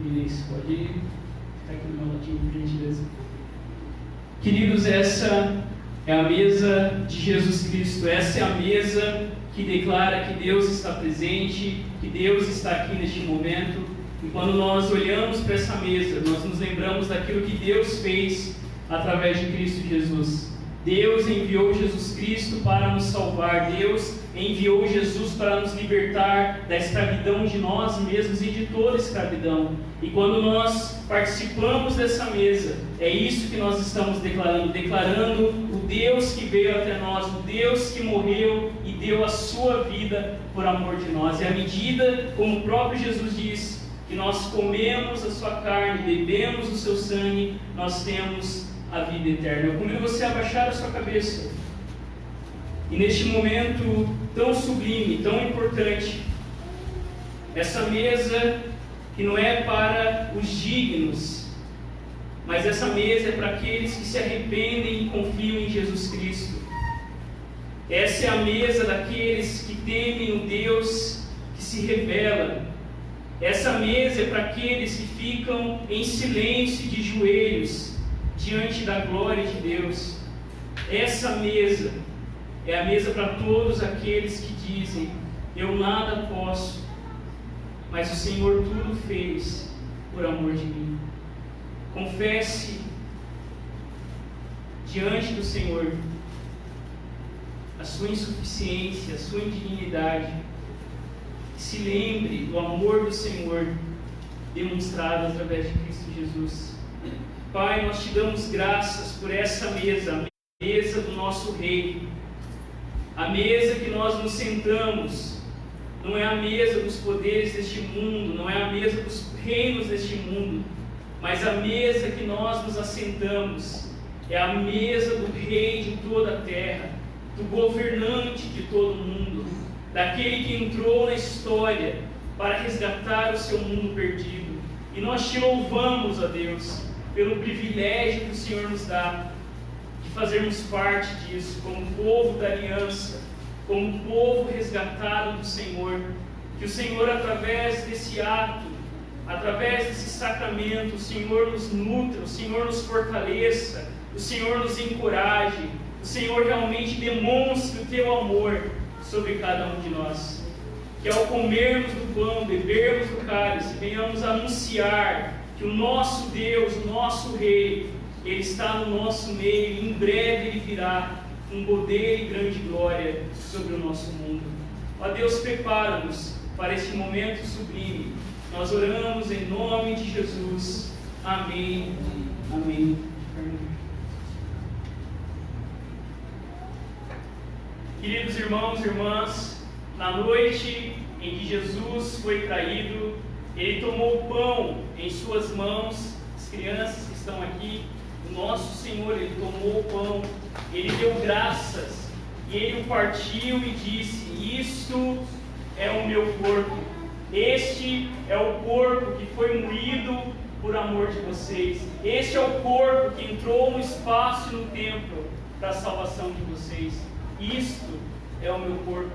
Inês, pode ficar aqui no meu latinho, por gentileza. Queridos, essa é a mesa de Jesus Cristo. Essa é a mesa que declara que Deus está presente, que Deus está aqui neste momento. E quando nós olhamos para essa mesa, nós nos lembramos daquilo que Deus fez através de Cristo Jesus. Deus enviou Jesus Cristo para nos salvar. Deus enviou Jesus para nos libertar da escravidão de nós mesmos e de toda escravidão. E quando nós participamos dessa mesa, é isso que nós estamos declarando o Deus que veio até nós, o Deus que morreu e deu a sua vida por amor de nós. E à medida, como o próprio Jesus diz, que nós comemos a sua carne, bebemos o seu sangue, nós temos a vida eterna. Eu convido você a abaixar a sua cabeça. E neste momento tão sublime, tão importante, essa mesa que não é para os dignos, mas essa mesa é para aqueles que se arrependem e confiam em Jesus Cristo. Essa é a mesa daqueles que temem o Deus que se revela. Essa mesa é para aqueles que ficam em silêncio de joelhos diante da glória de Deus. Essa mesa é a mesa para todos aqueles que dizem: eu nada posso, mas o Senhor tudo fez por amor de mim. Confesse diante do Senhor a sua insuficiência, a sua indignidade. Se lembre do amor do Senhor demonstrado através de Cristo Jesus. Pai, nós te damos graças por essa mesa, a mesa do nosso Rei, a mesa que nós nos sentamos. Não é a mesa dos poderes deste mundo, não é a mesa dos reinos deste mundo, mas a mesa que nós nos assentamos é a mesa do Rei de toda a terra, do governante de todo o mundo, daquele que entrou na história para resgatar o seu mundo perdido. E nós te louvamos, ó Deus, pelo privilégio que o Senhor nos dá de fazermos parte disso, como povo da aliança, como povo resgatado do Senhor. Que o Senhor, através desse ato, através desse sacramento, o Senhor nos nutra, o Senhor nos fortaleça, o Senhor nos encoraje, o Senhor realmente demonstre o teu amor sobre cada um de nós. Que ao comermos do pão, bebermos do cálice, venhamos anunciar que o nosso Deus, o nosso Rei, Ele está no nosso meio e em breve Ele virá com poder e grande glória sobre o nosso mundo. Ó Deus, prepara-nos para este momento sublime. Nós oramos em nome de Jesus. Amém. Amém. Queridos irmãos e irmãs, na noite em que Jesus foi traído, Ele tomou o pão em suas mãos. As crianças que estão aqui, o nosso Senhor, Ele tomou o pão, Ele deu graças, e Ele o partiu e disse: isto é o meu corpo, este é o corpo que foi moído por amor de vocês, este é o corpo que entrou no espaço e no tempo para a salvação de vocês. Isto é o meu corpo.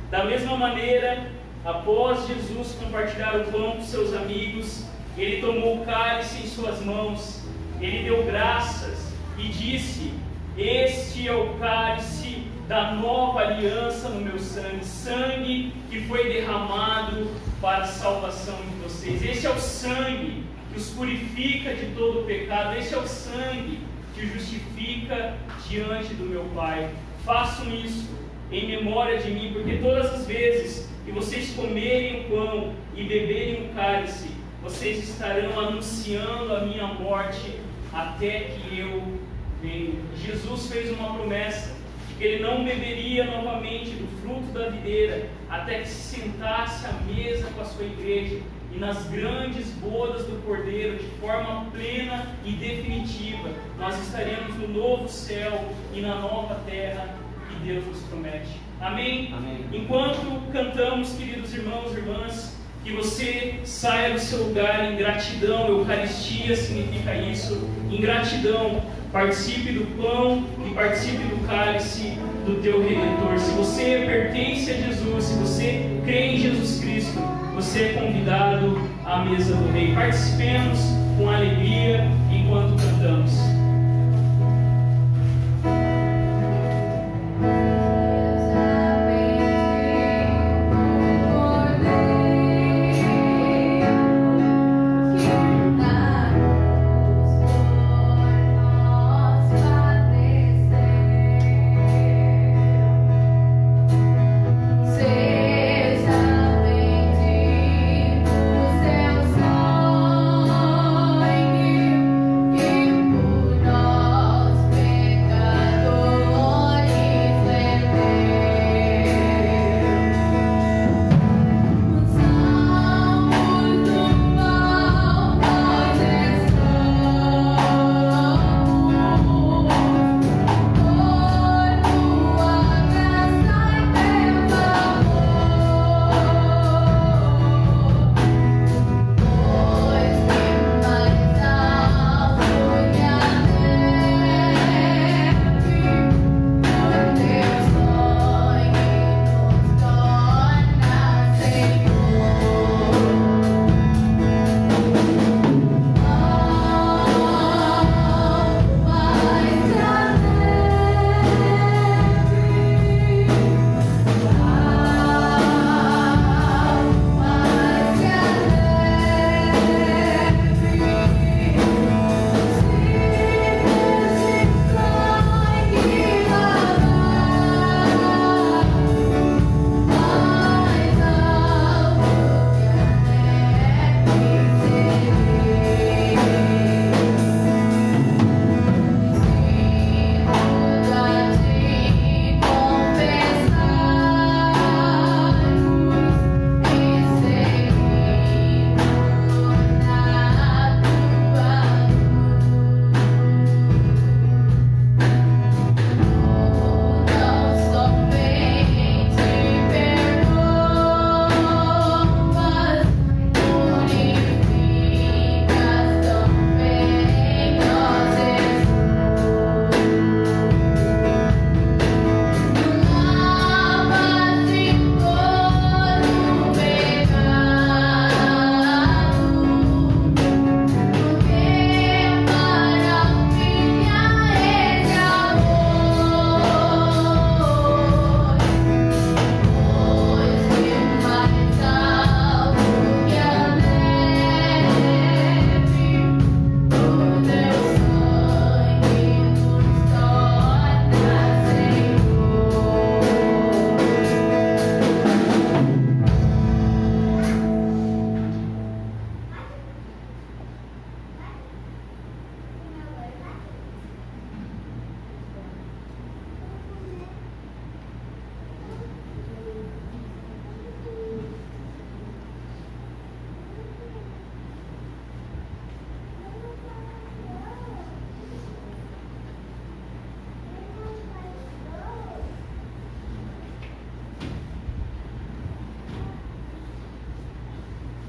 Da mesma maneira, após Jesus compartilhar o pão com seus amigos, Ele tomou o cálice em suas mãos, Ele deu graças e disse: este é o cálice da nova aliança no meu sangue, sangue que foi derramado para a salvação de vocês. Este é o sangue que os purifica de todo o pecado, este é o sangue que os justifica diante do meu Pai. Façam isso em memória de mim, porque todas as vezes que vocês comerem o pão e beberem o cálice, vocês estarão anunciando a minha morte até que eu venha. Jesus fez uma promessa de que Ele não beberia novamente do fruto da videira até que se sentasse à mesa com a sua igreja e nas grandes bodas do Cordeiro, de forma plena e definitiva, nós estaremos no novo céu e na nova terra que Deus nos promete. Amém? Amém. Enquanto cantamos, queridos irmãos e irmãs, que você saia do seu lugar em gratidão. Eucaristia significa isso. Em gratidão, participe do pão e participe do cálice do teu Redentor. Se você pertence a Jesus, se você crê em Jesus Cristo, você é convidado à mesa do Rei. Participemos com alegria enquanto cantamos.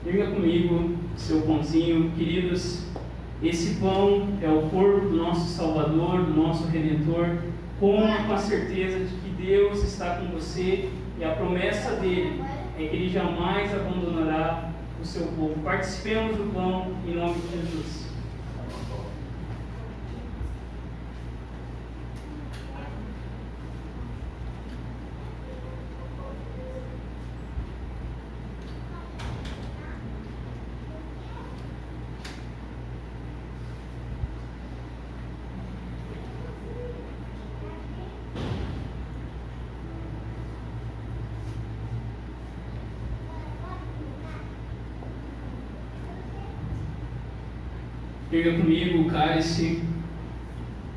Pega comigo seu pãozinho, queridos. Esse pão é o corpo do nosso Salvador, do nosso Redentor. Coma com a certeza de que Deus está com você e a promessa dele é que ele jamais abandonará o seu povo. Participemos do pão em nome de Jesus. Pega comigo o cálice.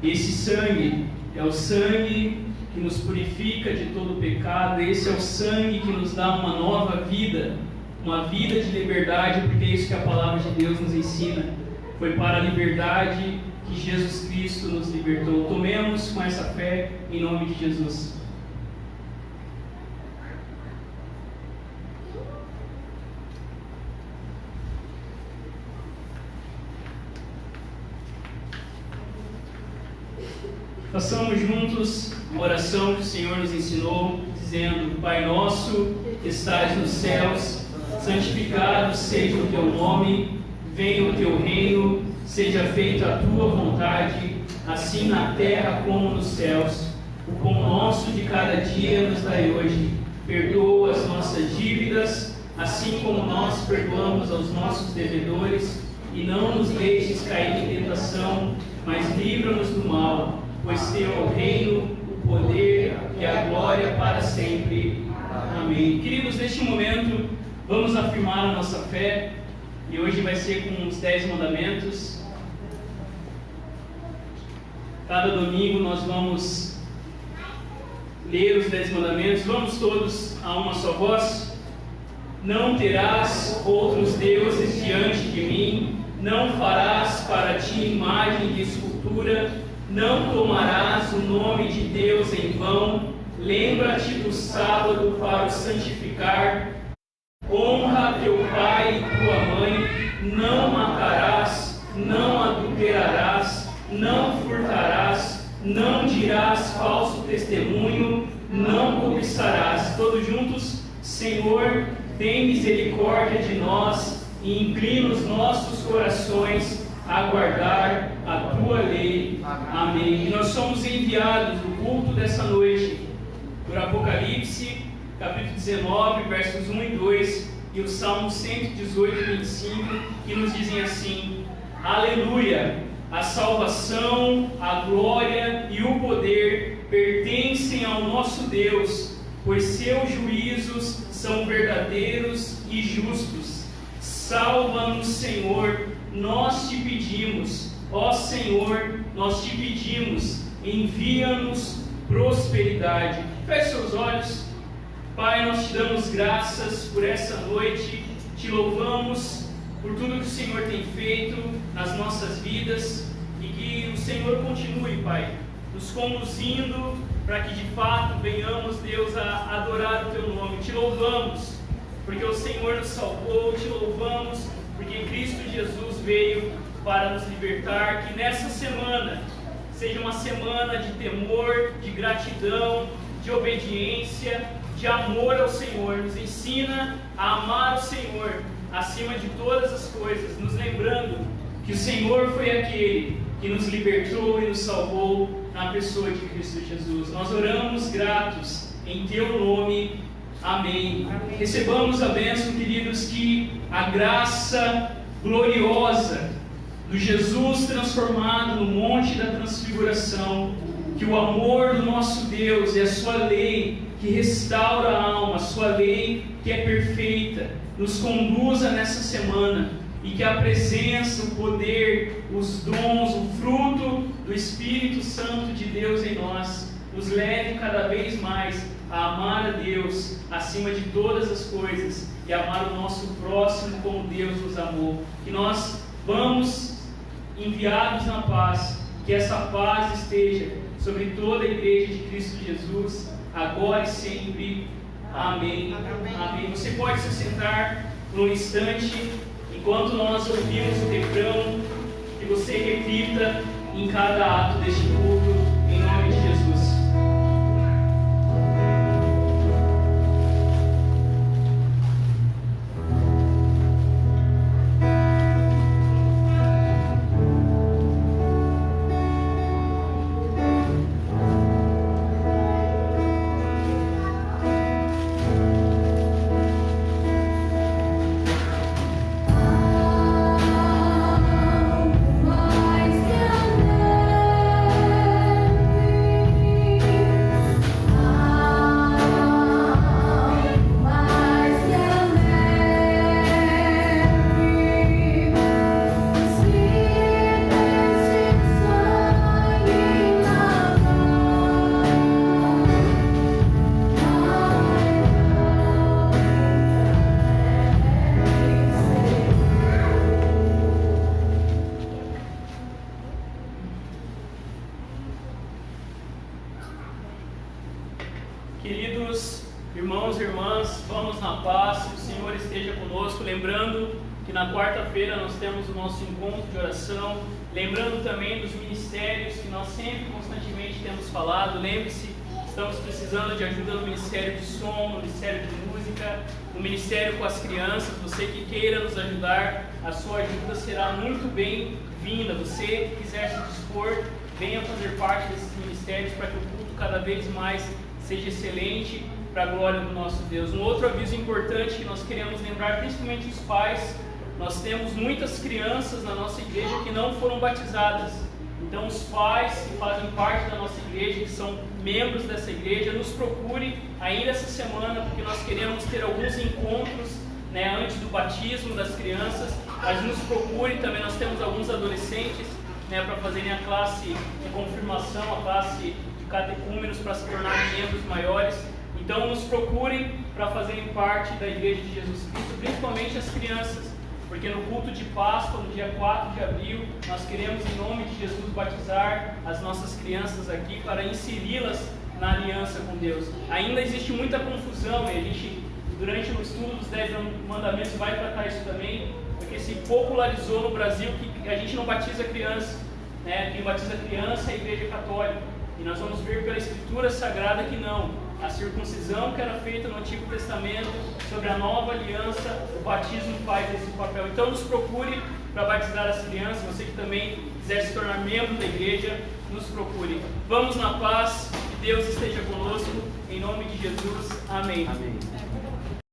Esse sangue é o sangue que nos purifica de todo pecado. Esse é o sangue que nos dá uma nova vida, uma vida de liberdade, porque é isso que a palavra de Deus nos ensina. Foi para a liberdade que Jesus Cristo nos libertou. Tomemos com essa fé em nome de Jesus. Façamos juntos a oração que o Senhor nos ensinou, dizendo: Pai nosso, que estais nos céus, santificado seja o teu nome, venha o teu reino, seja feita a tua vontade, assim na terra como nos céus. O pão nosso de cada dia nos dai hoje. Perdoa as nossas dívidas, assim como nós perdoamos aos nossos devedores, e não nos deixes cair em tentação, mas livra-nos do mal, pois teu é o reino, o poder e a glória para sempre. Amém. Queridos, neste momento, vamos afirmar a nossa fé, e hoje vai ser com os 10 mandamentos. Cada domingo nós vamos ler os 10 mandamentos. Vamos todos a uma só voz. Não terás outros deuses diante de mim, não farás para ti imagem de escultura, não tomarás o nome de Deus em vão, lembra-te do sábado para o santificar, honra teu pai e tua mãe, não matarás, não adulterarás, não furtarás, não dirás falso testemunho, não cobiçarás. Todos juntos: Senhor, tem misericórdia de nós e inclina os nossos corações a guardar a tua lei. Amém. E nós somos enviados no culto dessa noite por Apocalipse, capítulo 19, versos 1 e 2, e o Salmo 118 e 25, que nos dizem assim: Aleluia! A salvação, a glória e o poder pertencem ao nosso Deus, pois seus juízos são verdadeiros e justos. Salva-nos, Senhor, nós te pedimos. Ó Senhor, nós te pedimos, envia-nos prosperidade. Feche seus olhos. Pai, nós te damos graças por essa noite, te louvamos por tudo que o Senhor tem feito nas nossas vidas, e que o Senhor continue, Pai, nos conduzindo para que de fato venhamos, Deus, a adorar o teu nome. Te louvamos porque o Senhor nos salvou, te louvamos porque Cristo Jesus veio para nos libertar. Que nessa semana seja uma semana de temor, de gratidão, de obediência, de amor ao Senhor. Nos ensina a amar o Senhor acima de todas as coisas, nos lembrando que o Senhor foi aquele que nos libertou e nos salvou na pessoa de Cristo Jesus. Nós oramos gratos em teu nome. Amém. Amém. Recebamos a bênção, queridos, que a graça gloriosa do Jesus transformado no Monte da Transfiguração, que o amor do nosso Deus e a sua lei que restaura a alma, a sua lei que é perfeita, nos conduza nessa semana, e que a presença, o poder, os dons, o fruto do Espírito Santo de Deus em nós nos leve cada vez mais a amar a Deus acima de todas as coisas e amar o nosso próximo como Deus nos amou. Que nós vamos enviados na paz, que essa paz esteja sobre toda a igreja de Cristo Jesus, agora e sempre. Amém. Amém. Você pode se sentar por um instante, enquanto nós ouvimos o refrão, que você repita em cada ato deste culto, em nome de Jesus. Queridos irmãos e irmãs, vamos na paz, que o Senhor esteja conosco, lembrando que na quarta-feira nós temos o nosso encontro de oração, lembrando também dos ministérios que nós sempre constantemente temos falado. Lembre-se, estamos precisando de ajuda no Ministério de Som, no Ministério de Música, no Ministério com as crianças. Você que queira nos ajudar, a sua ajuda será muito bem-vinda. Você que quiser se dispor, venha fazer parte desses ministérios para que o culto cada vez mais seja excelente para a glória do nosso Deus. Um outro aviso importante que nós queremos lembrar, principalmente os pais: nós temos muitas crianças na nossa igreja que não foram batizadas. Então os pais que fazem parte da nossa igreja, que são membros dessa igreja, nos procure ainda essa semana, porque nós queremos ter alguns encontros, antes do batismo das crianças. Mas nos procure também, nós temos alguns adolescentes para fazerem a classe de confirmação, a classe de catecúmenos para se tornarem membros maiores. Então nos procurem para fazerem parte da Igreja de Jesus Cristo, principalmente as crianças, porque no culto de Páscoa, no dia 4 de abril, nós queremos, em nome de Jesus, batizar as nossas crianças aqui para inseri-las na aliança com Deus. Ainda existe muita confusão, e a gente, durante o estudo dos 10 mandamentos, vai tratar isso também, porque se popularizou no Brasil que a gente não batiza criança, quem batiza criança é a Igreja Católica, e nós vamos ver pela Escritura Sagrada que não. A circuncisão que era feita no Antigo Testamento, sobre a nova aliança, o batismo faz esse papel. Então nos procure para batizar as crianças. Você que também quiser se tornar membro da igreja, nos procure. Vamos na paz, que Deus esteja conosco, em nome de Jesus. Amém. Amém.